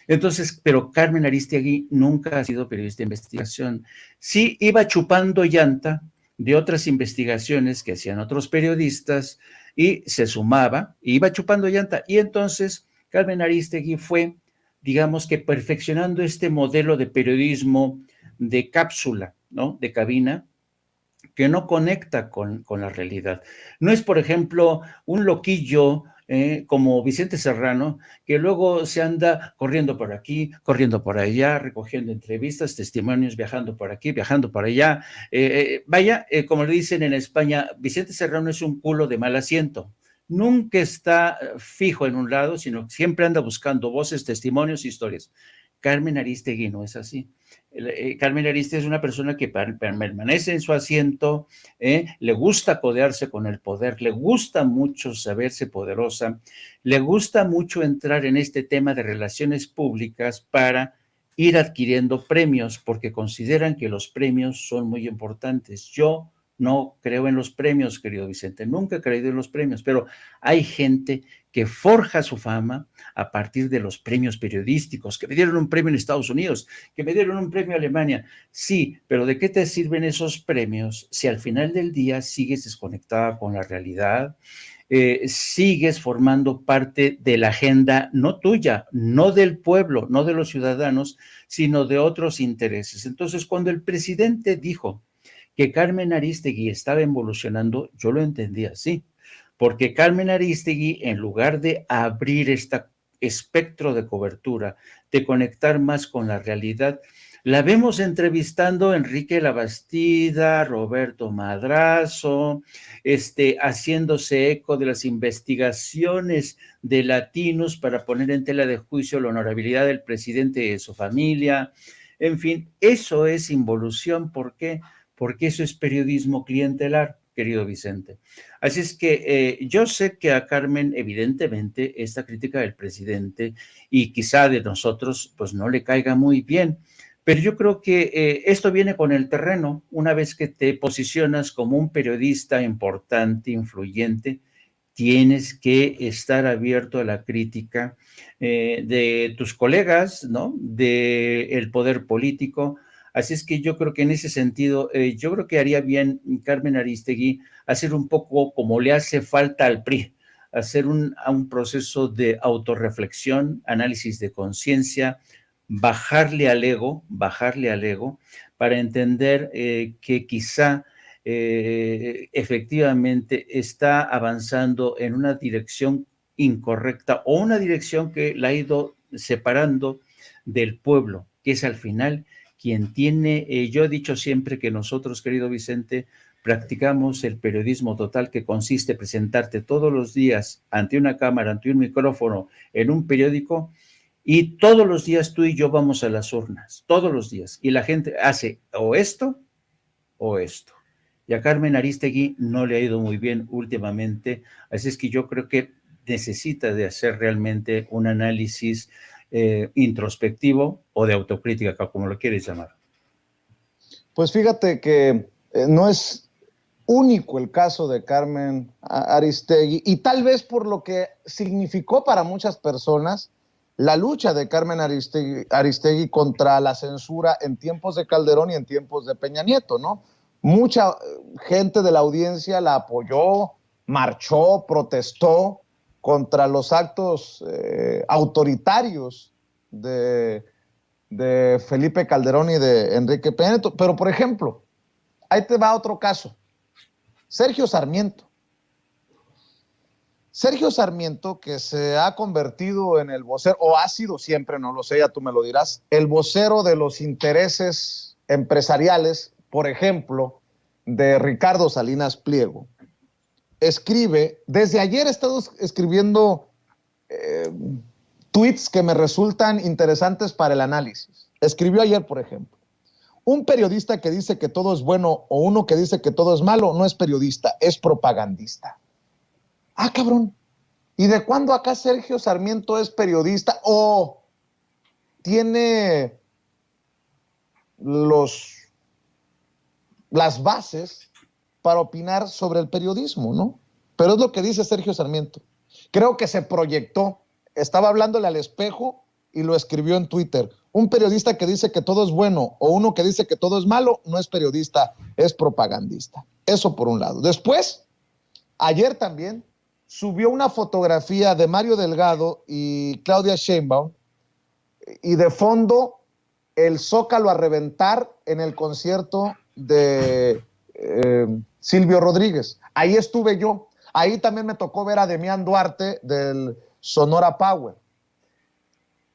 Entonces, pero Carmen Arístegui nunca ha sido periodista de investigación. Sí iba chupando llanta de otras investigaciones que hacían otros periodistas y se sumaba, iba chupando llanta. Y entonces Carmen Arístegui fue, digamos que perfeccionando este modelo de periodismo de cápsula, ¿no?, de cabina, que no conecta con la realidad. No es, por ejemplo, un loquillo como Vicente Serrano, que luego se anda corriendo por aquí, corriendo por allá, recogiendo entrevistas, testimonios, viajando por aquí, viajando por allá. Como le dicen en España, Vicente Serrano es un culo de mal asiento. Nunca está fijo en un lado, sino siempre anda buscando voces, testimonios, historias. Carmen Arístegui no es así. Carmen Arístegui es una persona que permanece en su asiento, le gusta codearse con el poder, le gusta mucho saberse poderosa, le gusta mucho entrar en este tema de relaciones públicas para ir adquiriendo premios, porque consideran que los premios son muy importantes. Yo no creo en los premios, querido Vicente, nunca he creído en los premios, pero hay gente que forja su fama a partir de los premios periodísticos, que me dieron un premio en Estados Unidos, que me dieron un premio en Alemania. Sí, pero ¿de qué te sirven esos premios si al final del día sigues desconectada con la realidad? Sigues formando parte de la agenda no tuya, no del pueblo, no de los ciudadanos, sino de otros intereses. Entonces, cuando el presidente dijo que Carmen Aristegui estaba evolucionando, yo lo entendí así, porque Carmen Aristegui, en lugar de abrir este espectro de cobertura, de conectar más con la realidad, la vemos entrevistando a Enrique Labastida, Roberto Madrazo, haciéndose eco de las investigaciones de latinos para poner en tela de juicio la honorabilidad del presidente y de su familia. En fin, eso es involución. ¿Por qué? Porque eso es periodismo clientelar, querido Vicente. Así es que yo sé que a Carmen, evidentemente, esta crítica del presidente y quizá de nosotros, pues no le caiga muy bien. Pero yo creo que esto viene con el terreno. Una vez que te posicionas como un periodista importante, influyente, tienes que estar abierto a la crítica de tus colegas, ¿no? Del poder político. Así es que yo creo que en ese sentido, yo creo que haría bien Carmen Aristegui hacer un poco como le hace falta al PRI, hacer un proceso de autorreflexión, análisis de conciencia, bajarle al ego para entender que quizá efectivamente está avanzando en una dirección incorrecta o una dirección que la ha ido separando del pueblo, que es al final quien tiene, yo he dicho siempre que nosotros, querido Vicente, practicamos el periodismo total, que consiste en presentarte todos los días ante una cámara, ante un micrófono, en un periódico, y todos los días tú y yo vamos a las urnas, todos los días, y la gente hace o esto o esto. Y a Carmen Aristegui no le ha ido muy bien últimamente, así es que yo creo que necesita de hacer realmente un análisis introspectivo o de autocrítica, como lo quieres llamar. Pues fíjate que no es único el caso de Carmen Aristegui, y tal vez por lo que significó para muchas personas la lucha de Carmen Aristegui contra la censura en tiempos de Calderón y en tiempos de Peña Nieto, ¿no? Mucha gente de la audiencia la apoyó, marchó, protestó contra los actos autoritarios de Felipe Calderón y de Enrique Peña Nieto. Pero, por ejemplo, ahí te va otro caso. Sergio Sarmiento. Sergio Sarmiento, que se ha convertido en el vocero, o ha sido siempre, no lo sé, ya tú me lo dirás, el vocero de los intereses empresariales, por ejemplo, de Ricardo Salinas Pliego, escribe, desde ayer he estado escribiendo tweets que me resultan interesantes para el análisis. Escribió ayer, por ejemplo, un periodista que dice que todo es bueno o uno que dice que todo es malo no es periodista, es propagandista. Ah, cabrón. ¿Y de cuándo acá Sergio Sarmiento es periodista o tiene las bases para opinar sobre el periodismo, ¿no? Pero es lo que dice Sergio Sarmiento. Creo que se proyectó, estaba hablándole al espejo y lo escribió en Twitter. Un periodista que dice que todo es bueno o uno que dice que todo es malo no es periodista, es propagandista. Eso por un lado. Después, ayer también subió una fotografía de Mario Delgado y Claudia Sheinbaum y de fondo el Zócalo a reventar en el concierto de Silvio Rodríguez. Ahí estuve yo. Ahí también me tocó ver a Demián Duarte del Sonora Power.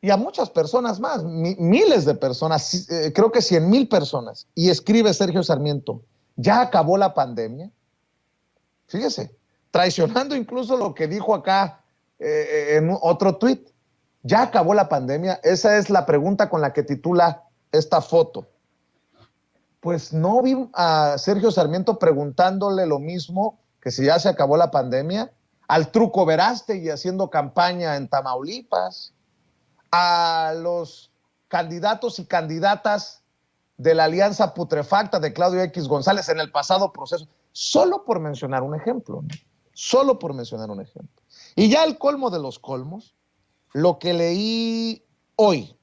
Y a muchas personas más, miles de personas, creo que 100,000 personas. Y escribe Sergio Sarmiento, ¿ya acabó la pandemia? Fíjese, traicionando incluso lo que dijo acá en otro tuit. ¿Ya acabó la pandemia? Esa es la pregunta con la que titula esta foto. Pues no vi a Sergio Sarmiento preguntándole lo mismo, que si ya se acabó la pandemia, al Truco Verástegui haciendo campaña en Tamaulipas, a los candidatos y candidatas de la alianza putrefacta de Claudio X González en el pasado proceso, solo por mencionar un ejemplo, ¿no? Solo por mencionar un ejemplo. Y ya el colmo de los colmos, lo que leí hoy,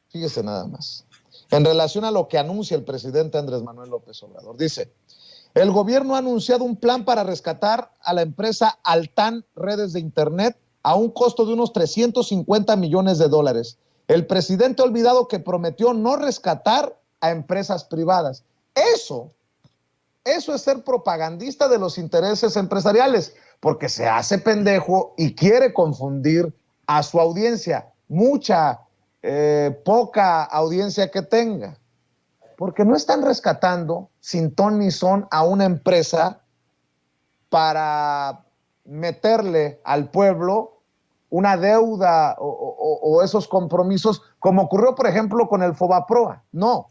fíjese nada más, en relación a lo que anuncia el presidente Andrés Manuel López Obrador. Dice, el gobierno ha anunciado un plan para rescatar a la empresa Altán Redes de Internet a un costo de unos 350 millones de dólares. El presidente ha olvidado que prometió no rescatar a empresas privadas. Eso es ser propagandista de los intereses empresariales, porque se hace pendejo y quiere confundir a su audiencia, poca audiencia que tenga, porque no están rescatando sin ton ni son a una empresa para meterle al pueblo una deuda o esos compromisos, como ocurrió, por ejemplo, con el Fobaproa. No,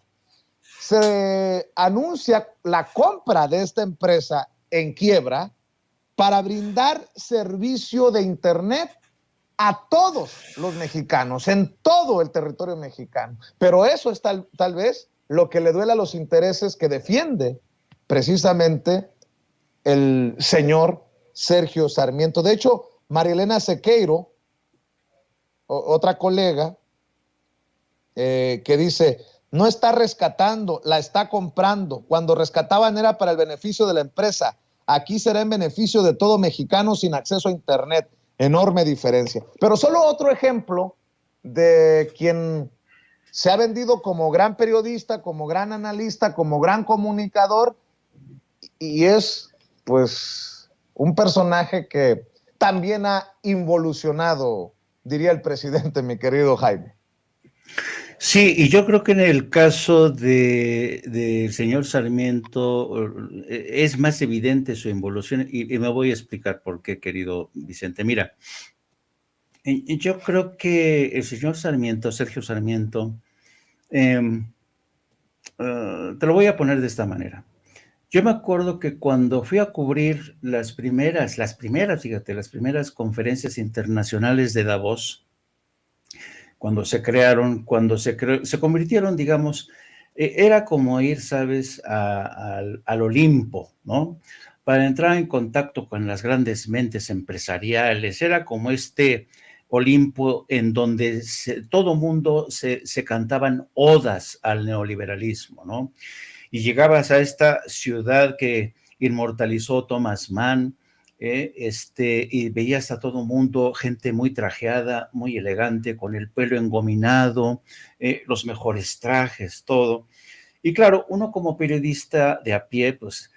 se anuncia la compra de esta empresa en quiebra para brindar servicio de Internet a todos los mexicanos, en todo el territorio mexicano. Pero eso es tal vez lo que le duele a los intereses que defiende precisamente el señor Sergio Sarmiento. De hecho, María Elena Sequeiro, otra colega, que dice, no está rescatando, la está comprando. Cuando rescataban era para el beneficio de la empresa. Aquí será en beneficio de todo mexicano sin acceso a Internet. Enorme diferencia. Pero solo otro ejemplo de quien se ha vendido como gran periodista, como gran analista, como gran comunicador, y es, pues, un personaje que también ha involucionado, diría el presidente, mi querido Jaime. Sí, y yo creo que en el caso del señor Sarmiento es más evidente su involución, y me voy a explicar por qué, querido Vicente. Mira, yo creo que el señor Sarmiento, Sergio Sarmiento, te lo voy a poner de esta manera. Yo me acuerdo que cuando fui a cubrir las primeras, fíjate, las primeras conferencias internacionales de Davos, cuando se crearon, se convirtieron, digamos, era como ir, ¿sabes?, al Olimpo, ¿no? Para entrar en contacto con las grandes mentes empresariales, era como este Olimpo en donde todo mundo se cantaban odas al neoliberalismo, ¿no? Y llegabas a esta ciudad que inmortalizó Thomas Mann, y veías a todo mundo, gente muy trajeada, muy elegante, con el pelo engominado, los mejores trajes, todo. Y claro, uno como periodista de a pie, pues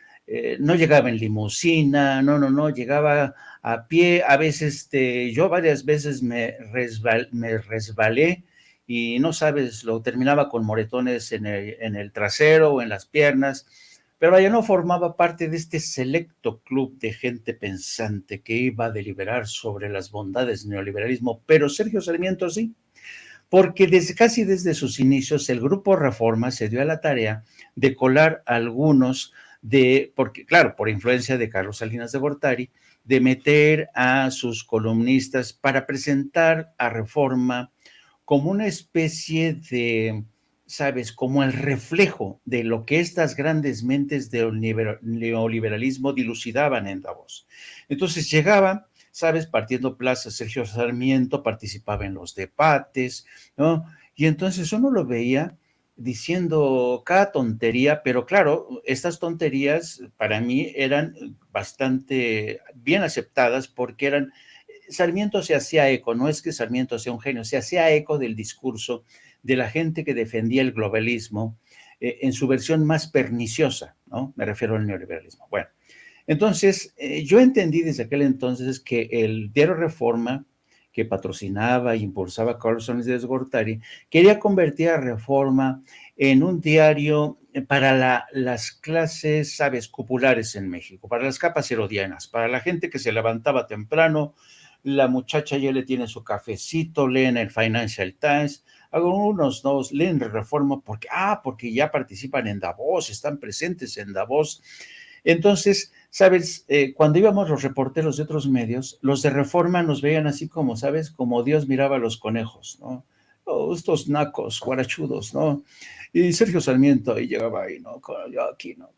no llegaba en limusina, no, llegaba a pie. A veces, yo varias veces me resbalé y no sabes, lo terminaba con moretones en el trasero o en las piernas. Pero vaya, no formaba parte de este selecto club de gente pensante que iba a deliberar sobre las bondades del neoliberalismo, pero Sergio Sarmiento sí, porque casi desde sus inicios el Grupo Reforma se dio a la tarea de colar algunos porque claro, por influencia de Carlos Salinas de Gortari, de meter a sus columnistas para presentar a Reforma como una especie de, ¿sabes?, como el reflejo de lo que estas grandes mentes del neoliberalismo dilucidaban en Davos. Entonces llegaba, ¿sabes?, partiendo plaza Sergio Sarmiento, participaba en los debates, ¿no? Y entonces uno lo veía diciendo cada tontería, pero claro, estas tonterías para mí eran bastante bien aceptadas porque Sarmiento se hacía eco, no es que Sarmiento sea un genio, se hacía eco del discurso de la gente que defendía el globalismo en su versión más perniciosa, ¿no? Me refiero al neoliberalismo. Bueno, entonces yo entendí desde aquel entonces que el diario Reforma, que patrocinaba e impulsaba Carlos Salinas de Gortari, quería convertir a Reforma en un diario para las clases, ¿sabes?, populares en México, para las capas herodianas, para la gente que se levantaba temprano. La muchacha ya le tiene su cafecito, leen el Financial Times, algunos no leen Reforma porque ya participan en Davos, están presentes en Davos. Entonces, ¿sabes? Cuando íbamos los reporteros de otros medios, los de Reforma nos veían así como, ¿sabes?, como Dios miraba a los conejos, ¿no? oh, estos nacos, guarachudos, ¿no? Y Sergio Sarmiento ahí llegaba ahí, ¿no? Yo aquí, ¿no?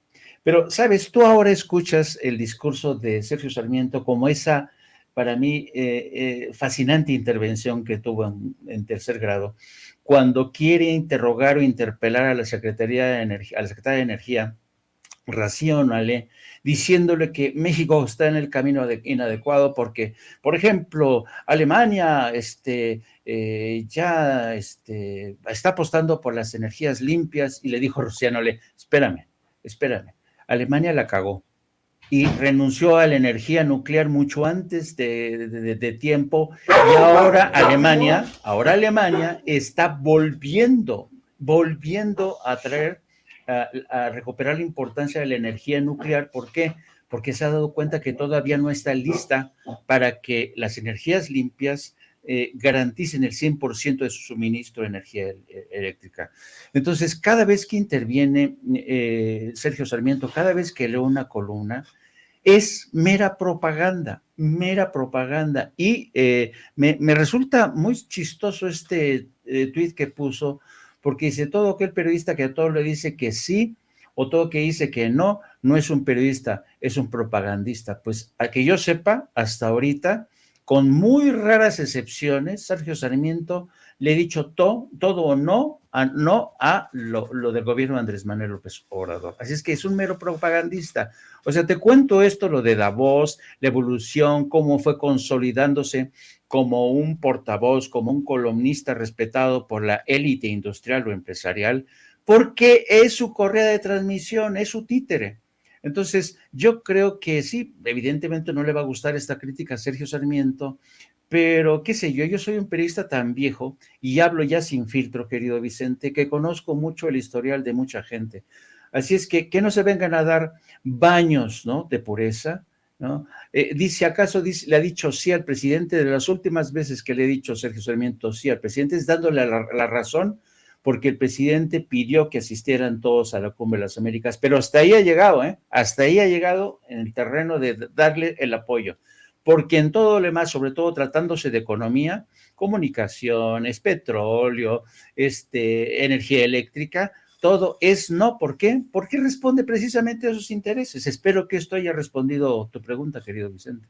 Pero, ¿sabes? Tú ahora escuchas el discurso de Sergio Sarmiento como esa, para mí, fascinante intervención que tuvo en tercer grado, cuando quiere interrogar o interpelar a la Secretaría de Energía, a la Secretaria de Energía, racionale, diciéndole que México está en el camino inadecuado porque, por ejemplo, Alemania ya está apostando por las energías limpias y le dijo Racionale, espérame, Alemania la cagó y renunció a la energía nuclear mucho antes de tiempo y ahora Alemania está volviendo a traer a recuperar la importancia de la energía nuclear. ¿Por qué? Porque se ha dado cuenta que todavía no está lista para que las energías limpias garanticen el 100% de su suministro de energía eléctrica. Entonces, cada vez que interviene Sergio Sarmiento, cada vez que leo una columna, es mera propaganda. Y me resulta muy chistoso este tuit que puso, porque dice, todo aquel periodista que a todo le dice que sí, o todo que dice que no, no es un periodista, es un propagandista. Pues a que yo sepa, hasta ahorita, con muy raras excepciones, Sergio Sarmiento le he dicho todo o no a lo del gobierno de Andrés Manuel López Obrador. Así es que es un mero propagandista. O sea, te cuento esto, lo de Davos, la evolución, cómo fue consolidándose como un portavoz, como un columnista respetado por la élite industrial o empresarial, porque es su correa de transmisión, es su títere. Entonces, yo creo que sí, evidentemente no le va a gustar esta crítica a Sergio Sarmiento, pero qué sé yo soy un periodista tan viejo y hablo ya sin filtro, querido Vicente, que conozco mucho el historial de mucha gente. Así es que no se vengan a dar baños, ¿no?, de pureza, ¿no? Le ha dicho sí al presidente. De las últimas veces que le he dicho Sergio Sarmiento sí al presidente es dándole la razón, porque el presidente pidió que asistieran todos a la Cumbre de las Américas, pero hasta ahí ha llegado, hasta ahí ha llegado en el terreno de darle el apoyo, porque en todo lo demás, sobre todo tratándose de economía, comunicaciones, petróleo, energía eléctrica, todo es no. ¿Por qué? Porque responde precisamente a esos intereses. Espero que esto haya respondido tu pregunta, querido Vicente.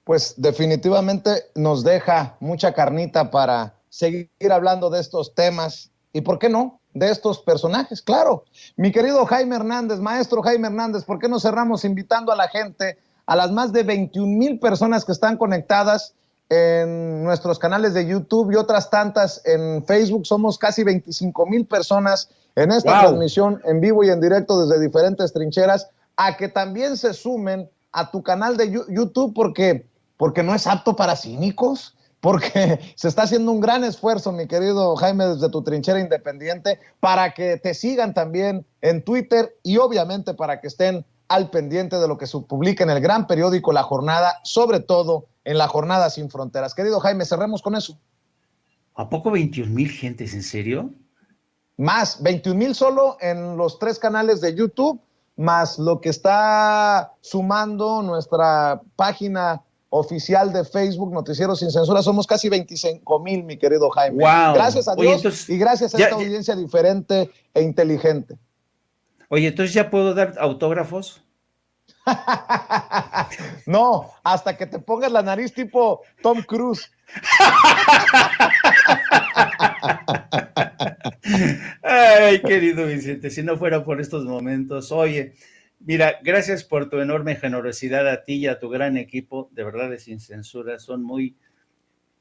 Pues definitivamente nos deja mucha carnita para seguir hablando de estos temas y, ¿por qué no?, de estos personajes. Claro, mi querido Jaime Hernández, maestro Jaime Hernández, ¿por qué no cerramos invitando a la gente, a las más de 21,000 personas que están conectadas en nuestros canales de YouTube y otras tantas en Facebook? Somos casi 25,000 personas en esta transmisión en vivo y en directo desde diferentes trincheras, a que también se sumen a tu canal de YouTube, porque no es apto para cínicos, porque se está haciendo un gran esfuerzo, mi querido Jaime, desde tu trinchera independiente, para que te sigan también en Twitter y obviamente para que estén al pendiente de lo que se publica en el gran periódico La Jornada, sobre todo en La Jornada Sin Fronteras. Querido Jaime, cerremos con eso. ¿A poco 21,000 gentes, en serio? Más, 21,000 solo en los 3 canales de YouTube, más lo que está sumando nuestra página oficial de Facebook, Noticiero Sin Censura. Somos casi 25,000, mi querido Jaime. Wow. Gracias a Dios. Oye, entonces, y gracias a esta audiencia diferente e inteligente. Oye, entonces ya puedo dar autógrafos. No, hasta que te pongas la nariz tipo Tom Cruise. Ay, querido Vicente, si no fuera por estos momentos. Oye, mira, gracias por tu enorme generosidad a ti y a tu gran equipo, de verdad, de Sin Censura. Son muy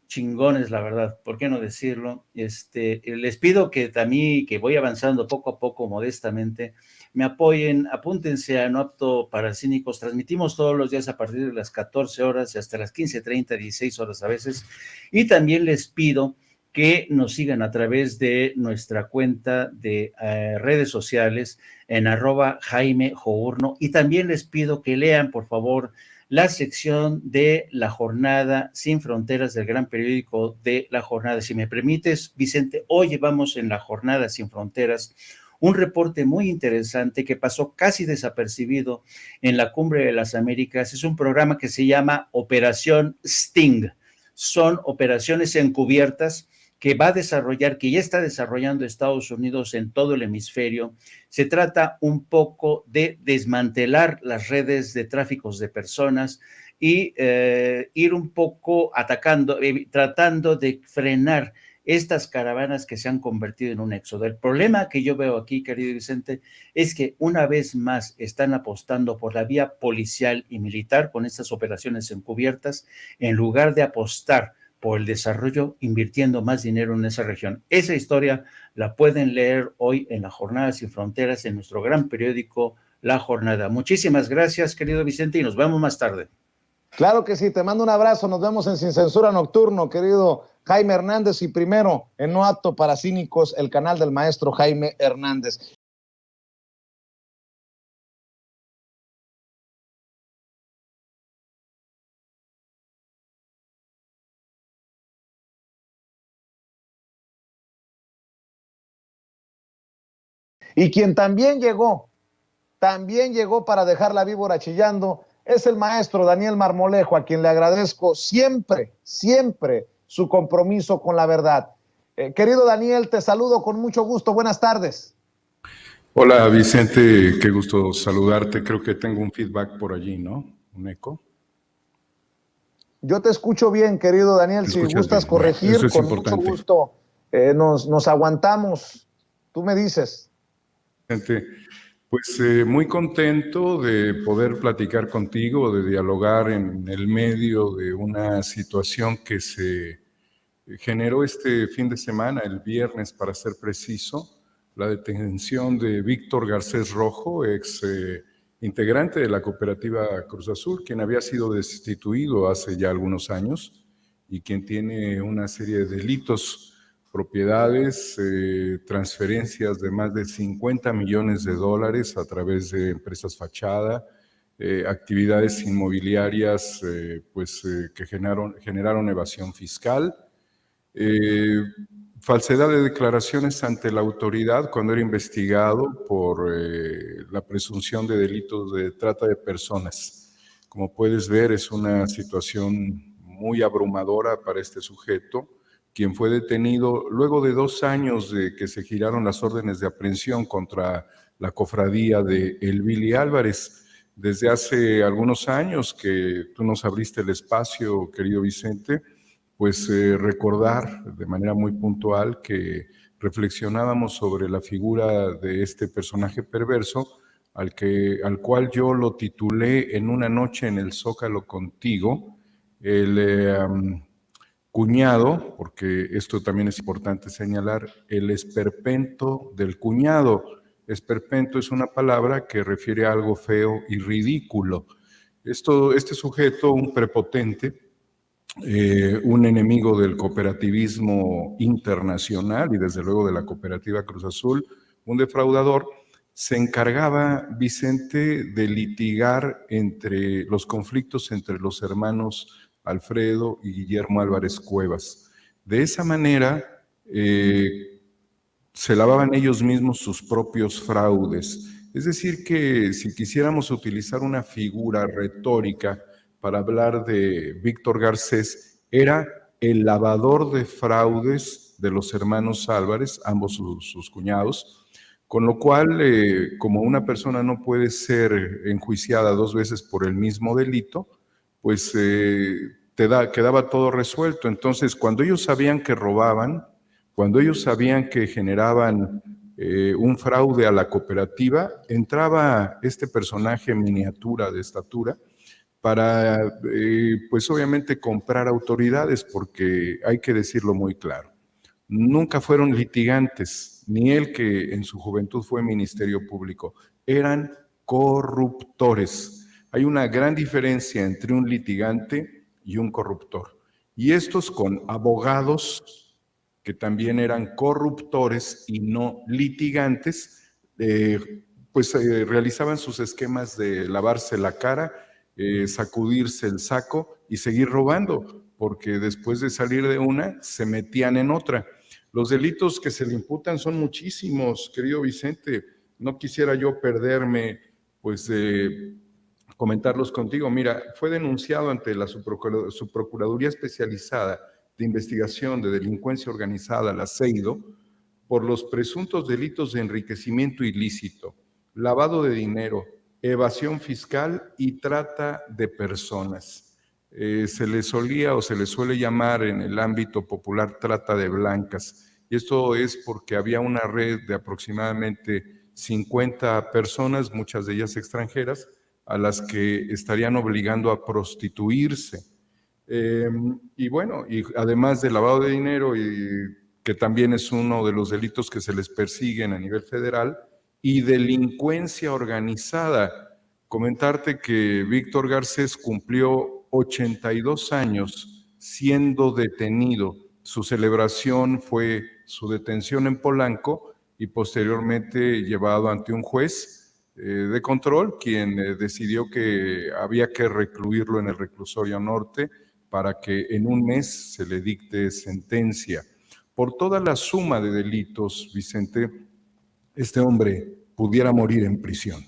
chingones, la verdad, ¿por qué no decirlo? Les pido que también, que voy avanzando poco a poco, modestamente, me apoyen, apúntense a No Apto para Cínicos. Transmitimos todos los días a partir de las 14 horas y hasta las 15:30, 16 horas a veces. Y también les pido que nos sigan a través de nuestra cuenta de redes sociales en @JaimeJourno, y también les pido que lean, por favor, la sección de La Jornada Sin Fronteras del gran periódico de La Jornada. Si me permites, Vicente, hoy llevamos en La Jornada Sin Fronteras un reporte muy interesante que pasó casi desapercibido en la Cumbre de las Américas. Es un programa que se llama Operación Sting. Son operaciones encubiertas que va a desarrollar, que ya está desarrollando Estados Unidos en todo el hemisferio. Se trata un poco de desmantelar las redes de tráficos de personas y ir un poco atacando, tratando de frenar estas caravanas que se han convertido en un éxodo. El problema que yo veo aquí, querido Vicente, es que una vez más están apostando por la vía policial y militar con estas operaciones encubiertas, en lugar de apostar por el desarrollo invirtiendo más dinero en esa región. Esa historia la pueden leer hoy en La Jornada Sin Fronteras, en nuestro gran periódico La Jornada. Muchísimas gracias, querido Vicente, y nos vemos más tarde. Claro que sí, te mando un abrazo, nos vemos en Sin Censura Nocturno, querido Jaime Hernández, y primero en No Apto para Cínicos, el canal del maestro Jaime Hernández. Y quien también llegó para dejar la víbora chillando, es el maestro Daniel Marmolejo, a quien le agradezco siempre su compromiso con la verdad. Querido Daniel, te saludo con mucho gusto. Buenas tardes. Hola Vicente, qué gusto saludarte. Creo que tengo un feedback por allí, ¿no? ¿Un eco? Yo te escucho bien, querido Daniel. Si gustas bien corregir, bueno, con importante. Mucho gusto nos aguantamos. Tú me dices. Pues muy contento de poder platicar contigo, de dialogar en el medio de una situación que se generó este fin de semana, el viernes para ser preciso, la detención de Víctor Garcés Rojo, ex integrante de la cooperativa Cruz Azul, quien había sido destituido hace ya algunos años y quien tiene una serie de delitos, propiedades, transferencias de más de 50 millones de dólares a través de empresas fachada, actividades inmobiliarias que generaron evasión fiscal, falsedad de declaraciones ante la autoridad cuando era investigado por la presunción de delitos de trata de personas. Como puedes ver, es una situación muy abrumadora para este sujeto, quien fue detenido luego de 2 años de que se giraron las órdenes de aprehensión contra la cofradía de El Billy Álvarez. Desde hace algunos años que tú nos abriste el espacio, querido Vicente, pues recordar de manera muy puntual que reflexionábamos sobre la figura de este personaje perverso, al cual yo lo titulé En una noche en el Zócalo contigo, el cuñado, porque esto también es importante señalar, el esperpento del cuñado. Esperpento es una palabra que refiere a algo feo y ridículo. Este sujeto, un prepotente, un enemigo del cooperativismo internacional y desde luego de la cooperativa Cruz Azul, un defraudador, se encargaba, Vicente, de litigar entre los conflictos entre los hermanos Alfredo y Guillermo Álvarez Cuevas. De esa manera se lavaban ellos mismos sus propios fraudes. Es decir que si quisiéramos utilizar una figura retórica para hablar de Víctor Garcés, era el lavador de fraudes de los hermanos Álvarez, ambos sus cuñados, con lo cual, como una persona no puede ser enjuiciada 2 veces por el mismo delito, pues quedaba todo resuelto. Entonces, cuando ellos sabían que robaban, cuando ellos sabían que generaban un fraude a la cooperativa, entraba este personaje miniatura de estatura para, pues obviamente, comprar autoridades, porque hay que decirlo muy claro. Nunca fueron litigantes, ni él, que en su juventud fue ministerio público, eran corruptores. Hay una gran diferencia entre un litigante y un corruptor. Y estos con abogados que también eran corruptores y no litigantes, realizaban sus esquemas de lavarse la cara, sacudirse el saco y seguir robando, porque después de salir de una, se metían en otra. Los delitos que se le imputan son muchísimos, querido Vicente. No quisiera yo perderme, pues, comentarlos contigo. Mira, fue denunciado ante la Subprocuraduría Especializada de Investigación de Delincuencia Organizada, la CEIDO, por los presuntos delitos de enriquecimiento ilícito, lavado de dinero, evasión fiscal y trata de personas. Se le solía o se le suele llamar en el ámbito popular trata de blancas. Y esto es porque había una red de aproximadamente 50 personas, muchas de ellas extranjeras, a las que estarían obligando a prostituirse. Y bueno, y además del lavado de dinero, y que también es uno de los delitos que se les persiguen a nivel federal, y delincuencia organizada. Comentarte que Víctor Garcés cumplió 82 años siendo detenido. Su celebración fue su detención en Polanco y posteriormente llevado ante un juez de control, quien decidió que había que recluirlo en el reclusorio norte para que en un mes se le dicte sentencia. Por toda la suma de delitos, Vicente, este hombre pudiera morir en prisión.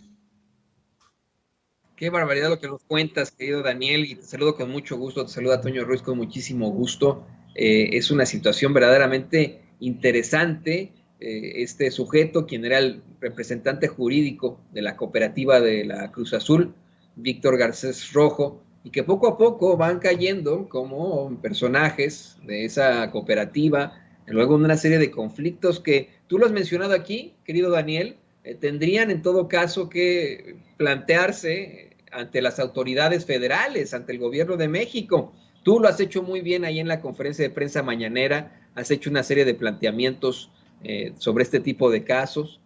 Qué barbaridad lo que nos cuentas, querido Daniel, y te saludo con mucho gusto, te saluda Toño Ruiz con muchísimo gusto. Es una situación verdaderamente interesante. Este sujeto, quien era el representante jurídico de la cooperativa de la Cruz Azul, Víctor Garcés Rojo, y que poco a poco van cayendo como personajes de esa cooperativa, luego de una serie de conflictos que tú lo has mencionado aquí, querido Daniel, tendrían en todo caso que plantearse ante las autoridades federales, ante el gobierno de México. Tú lo has hecho muy bien ahí en la conferencia de prensa mañanera, has hecho una serie de planteamientos sobre este tipo de casos,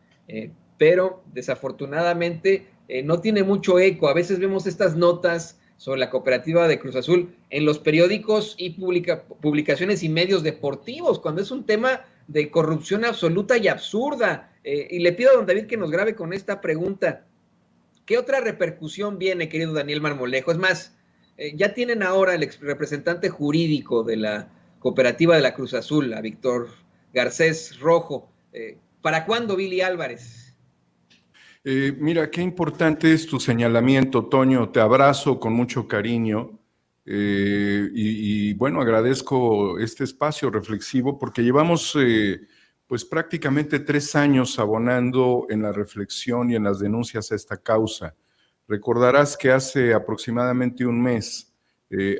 pero desafortunadamente no tiene mucho eco. A veces vemos estas notas sobre la cooperativa de Cruz Azul en los periódicos y publicaciones y medios deportivos, cuando es un tema de corrupción absoluta y absurda. Y le pido a don David que nos grabe con esta pregunta. ¿Qué otra repercusión viene, querido Daniel Marmolejo? Es más, ya tienen ahora el representante jurídico de la cooperativa de la Cruz Azul, a Víctor Garcés Rojo. ¿Para cuándo, Billy Álvarez? Mira, qué importante es tu señalamiento, Toño. Te abrazo con mucho cariño y bueno, agradezco este espacio reflexivo porque llevamos pues prácticamente 3 años abonando en la reflexión y en las denuncias a esta causa. Recordarás que hace aproximadamente un mes,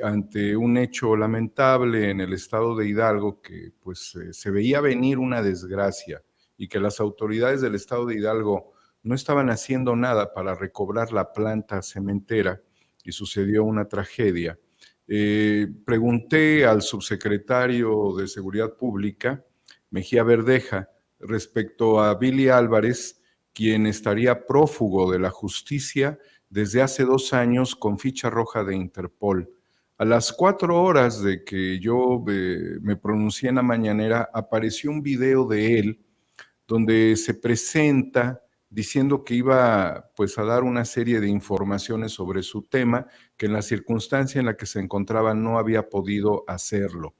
ante un hecho lamentable en el estado de Hidalgo, que pues se veía venir una desgracia y que las autoridades del estado de Hidalgo no estaban haciendo nada para recobrar la planta cementera y sucedió una tragedia. Pregunté al subsecretario de Seguridad Pública, Mejía Verdeja, respecto a Billy Álvarez, quien estaría prófugo de la justicia desde hace 2 años con ficha roja de Interpol. A las 4 horas de que yo me pronuncié en la mañanera, apareció un video de él donde se presenta diciendo que iba pues a dar una serie de informaciones sobre su tema, que en la circunstancia en la que se encontraba no había podido hacerlo.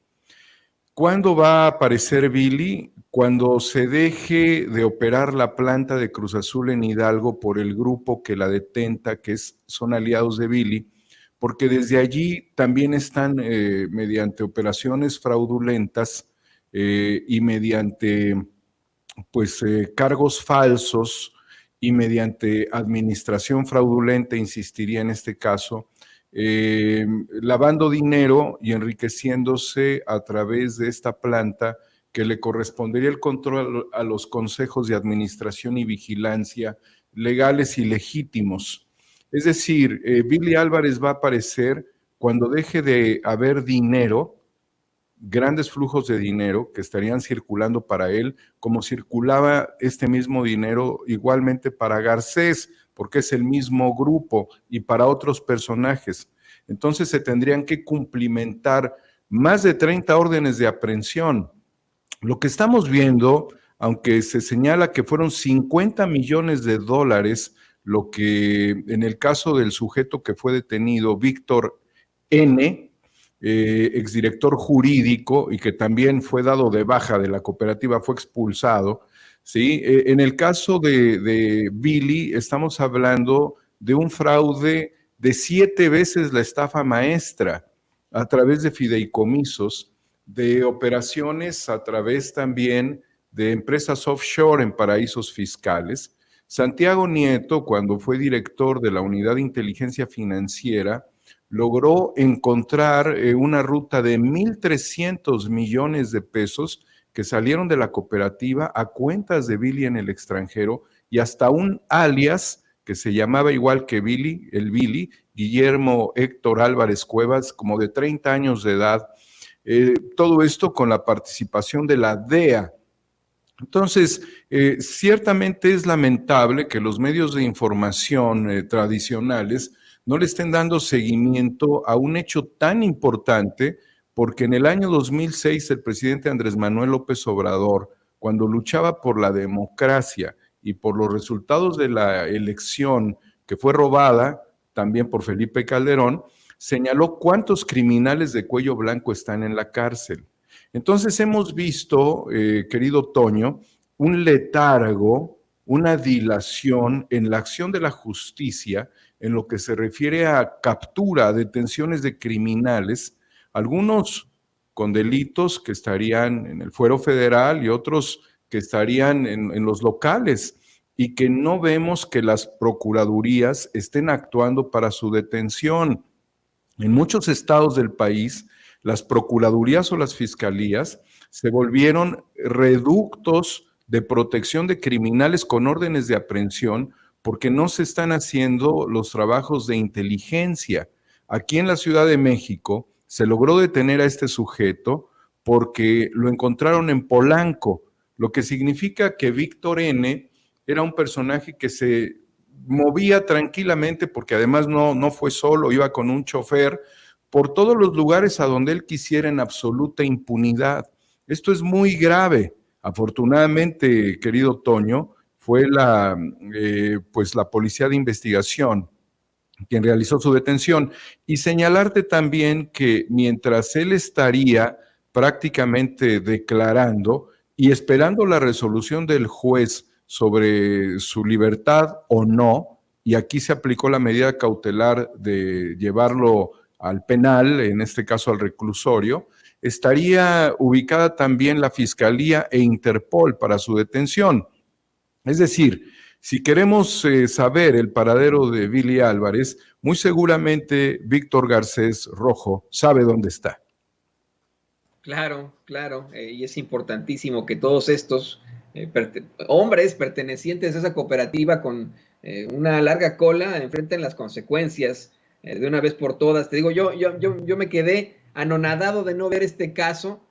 ¿Cuándo va a aparecer Billy? Cuando se deje de operar la planta de Cruz Azul en Hidalgo por el grupo que la detenta, que son aliados de Billy, porque desde allí también están mediante operaciones fraudulentas y mediante pues cargos falsos y mediante administración fraudulenta, insistiría en este caso, lavando dinero y enriqueciéndose a través de esta planta que le correspondería el control a los consejos de administración y vigilancia legales y legítimos. Es decir, Billy Álvarez va a aparecer cuando deje de haber dinero, grandes flujos de dinero que estarían circulando para él, como circulaba este mismo dinero igualmente para Garcés, porque es el mismo grupo, y para otros personajes. Entonces se tendrían que cumplimentar más de 30 órdenes de aprehensión. Lo que estamos viendo, aunque se señala que fueron 50 millones de dólares, lo que en el caso del sujeto que fue detenido, Víctor N., exdirector jurídico y que también fue dado de baja de la cooperativa, fue expulsado, ¿sí? En el caso de Billy, estamos hablando de un fraude de 7 veces la estafa maestra a través de fideicomisos, de operaciones a través también de empresas offshore en paraísos fiscales. Santiago Nieto, cuando fue director de la Unidad de Inteligencia Financiera, logró encontrar una ruta de 1.300 millones de pesos que salieron de la cooperativa a cuentas de Billy en el extranjero y hasta un alias que se llamaba igual que Billy, el Billy, Guillermo Héctor Álvarez Cuevas, como de 30 años de edad. Todo esto con la participación de la DEA. Entonces, ciertamente es lamentable que los medios de información tradicionales no le estén dando seguimiento a un hecho tan importante, porque en el año 2006 el presidente Andrés Manuel López Obrador, cuando luchaba por la democracia y por los resultados de la elección que fue robada también por Felipe Calderón, señaló cuántos criminales de cuello blanco están en la cárcel. Entonces hemos visto, querido Toño, un letargo, una dilación en la acción de la justicia en lo que se refiere a captura, detenciones de criminales, algunos con delitos que estarían en el fuero federal y otros que estarían en los locales, y que no vemos que las procuradurías estén actuando para su detención. En muchos estados del país, las procuradurías o las fiscalías se volvieron reductos de protección de criminales con órdenes de aprehensión porque no se están haciendo los trabajos de inteligencia. Aquí en la Ciudad de México se logró detener a este sujeto porque lo encontraron en Polanco, lo que significa que Víctor N. era un personaje que se movía tranquilamente, porque además no fue solo, iba con un chofer, por todos los lugares a donde él quisiera en absoluta impunidad. Esto es muy grave. Afortunadamente, querido Toño, fue la Policía de Investigación quien realizó su detención. Y señalarte también que mientras él estaría prácticamente declarando y esperando la resolución del juez sobre su libertad o no, y aquí se aplicó la medida cautelar de llevarlo al penal, en este caso al reclusorio, estaría ubicada también la Fiscalía e Interpol para su detención. Es decir, si queremos saber el paradero de Billy Álvarez, muy seguramente Víctor Garcés Rojo sabe dónde está. Claro, y es importantísimo que todos estos hombres pertenecientes a esa cooperativa con una larga cola enfrenten las consecuencias de una vez por todas. Te digo, yo me quedé anonadado de no ver este caso,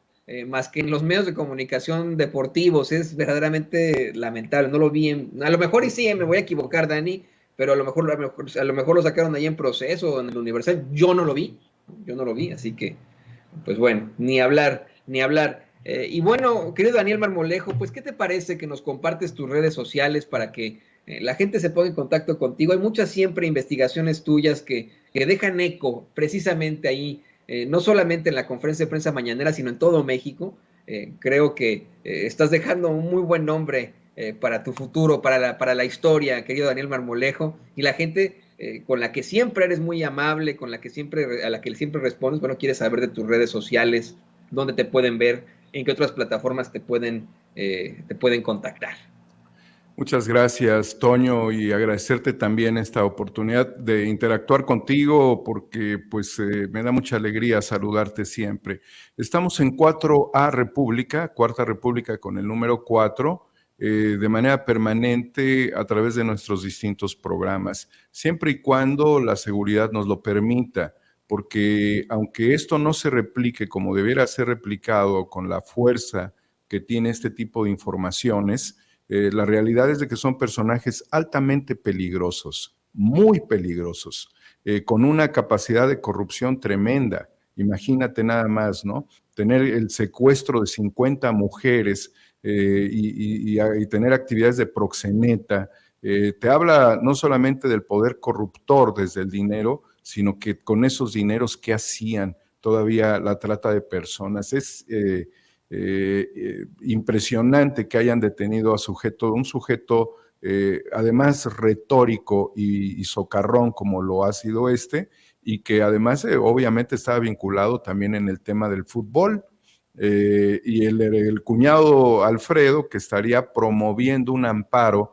más que en los medios de comunicación deportivos. Es verdaderamente lamentable, no lo vi a lo mejor y sí, me voy a equivocar, Dani, pero a lo mejor lo sacaron ahí en Proceso, en el Universal. Yo no lo vi, así que pues bueno, ni hablar. Y bueno, querido Daniel Marmolejo, pues ¿qué te parece que nos compartes tus redes sociales para que la gente se ponga en contacto contigo? Hay muchas siempre investigaciones tuyas que dejan eco precisamente ahí, no solamente en la conferencia de prensa mañanera, sino en todo México. Creo que estás dejando un muy buen nombre para tu futuro, para la historia, querido Daniel Marmolejo, y la gente con la que siempre eres muy amable, a la que siempre respondes. Bueno, quieres saber de tus redes sociales, dónde te pueden ver, en qué otras plataformas te pueden contactar. Muchas gracias, Toño, y agradecerte también esta oportunidad de interactuar contigo, porque pues me da mucha alegría saludarte siempre. Estamos en 4A República, Cuarta República con el número 4, de manera permanente a través de nuestros distintos programas, siempre y cuando la seguridad nos lo permita, porque aunque esto no se replique como debiera ser replicado con la fuerza que tiene este tipo de informaciones, la realidad es de que son personajes altamente peligrosos, muy peligrosos, con una capacidad de corrupción tremenda. Imagínate nada más, ¿no? Tener el secuestro de 50 mujeres, y tener actividades de proxeneta, te habla no solamente del poder corruptor desde el dinero, sino que con esos dineros, ¿qué hacían? Todavía la trata de personas. Es impresionante que hayan detenido a un sujeto además retórico y socarrón como lo ha sido y que además obviamente estaba vinculado también en el tema del fútbol. y el cuñado Alfredo, que estaría promoviendo un amparo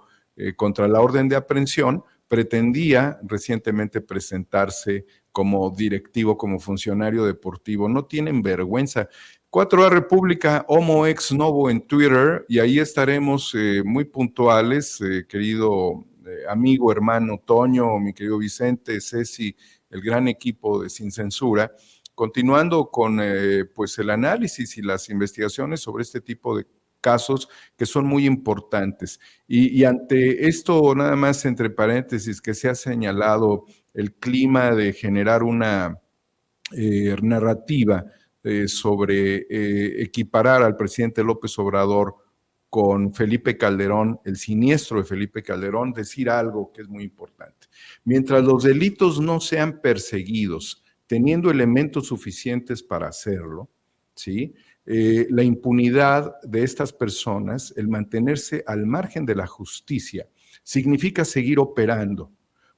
contra la orden de aprehensión, pretendía recientemente presentarse como directivo, como funcionario deportivo. No tienen vergüenza. 4A República, Homo Ex Novo en Twitter, y ahí estaremos muy puntuales, querido amigo, hermano Toño, mi querido Vicente, Ceci, el gran equipo de Sin Censura, continuando con pues el análisis y las investigaciones sobre este tipo de casos que son muy importantes. Y ante esto, nada más entre paréntesis, que se ha señalado el clima de generar una narrativa sobre equiparar al presidente López Obrador con Felipe Calderón, el siniestro de Felipe Calderón, decir algo que es muy importante. Mientras los delitos no sean perseguidos, teniendo elementos suficientes para hacerlo, ¿sí? La impunidad de estas personas, el mantenerse al margen de la justicia, significa seguir operando.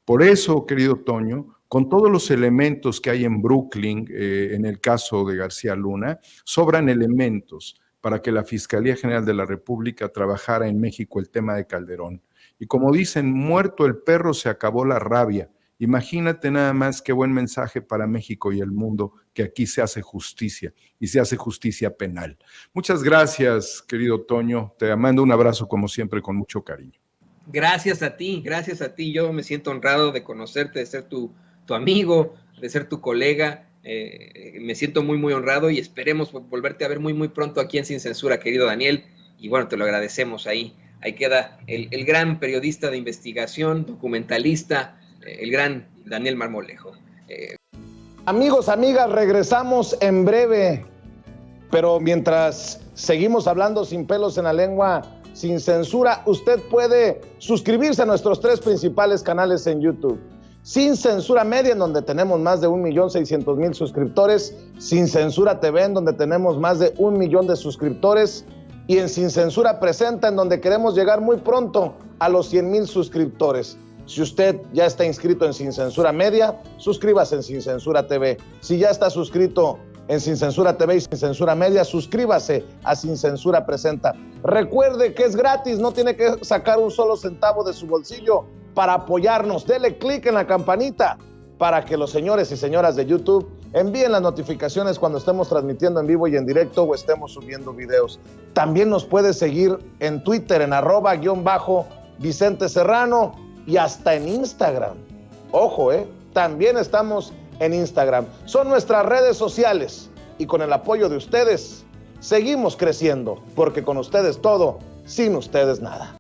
Por eso, querido Toño, con todos los elementos que hay en Brooklyn, en el caso de García Luna, sobran elementos para que la Fiscalía General de la República trabajara en México el tema de Calderón. Y como dicen, muerto el perro, se acabó la rabia. Imagínate nada más qué buen mensaje para México y el mundo, que aquí se hace justicia y se hace justicia penal. Muchas gracias, querido Toño. Te mando un abrazo como siempre con mucho cariño. Gracias a ti, gracias a ti. Yo me siento honrado de conocerte, de ser tu amigo, de ser tu colega. Me siento muy, muy honrado y esperemos volverte a ver muy, muy pronto aquí en Sin Censura, querido Daniel. Y bueno, te lo agradecemos ahí. Ahí queda el gran periodista de investigación, documentalista, el gran Daniel Marmolejo. Amigos, amigas, regresamos en breve, pero mientras seguimos hablando sin pelos en la lengua, sin censura, usted puede suscribirse a nuestros 3 principales canales en YouTube. Sin Censura Media, en donde tenemos más de 1.600.000 suscriptores, Sin Censura TV, en donde tenemos más de 1 millón de suscriptores, y en Sin Censura Presenta, en donde queremos llegar muy pronto a los 100,000 suscriptores. Si usted ya está inscrito en Sin Censura Media, suscríbase en Sin Censura TV. Si ya está suscrito en Sin Censura TV y Sin Censura Media, suscríbase a Sin Censura Presenta. Recuerde que es gratis, no tiene que sacar un solo centavo de su bolsillo para apoyarnos. Dele clic en la campanita para que los señores y señoras de YouTube envíen las notificaciones cuando estemos transmitiendo en vivo y en directo o estemos subiendo videos. También nos puede seguir en Twitter en @Vicente Serrano y hasta en Instagram. Ojo, también estamos en Instagram. Son nuestras redes sociales y con el apoyo de ustedes seguimos creciendo, porque con ustedes todo, sin ustedes nada.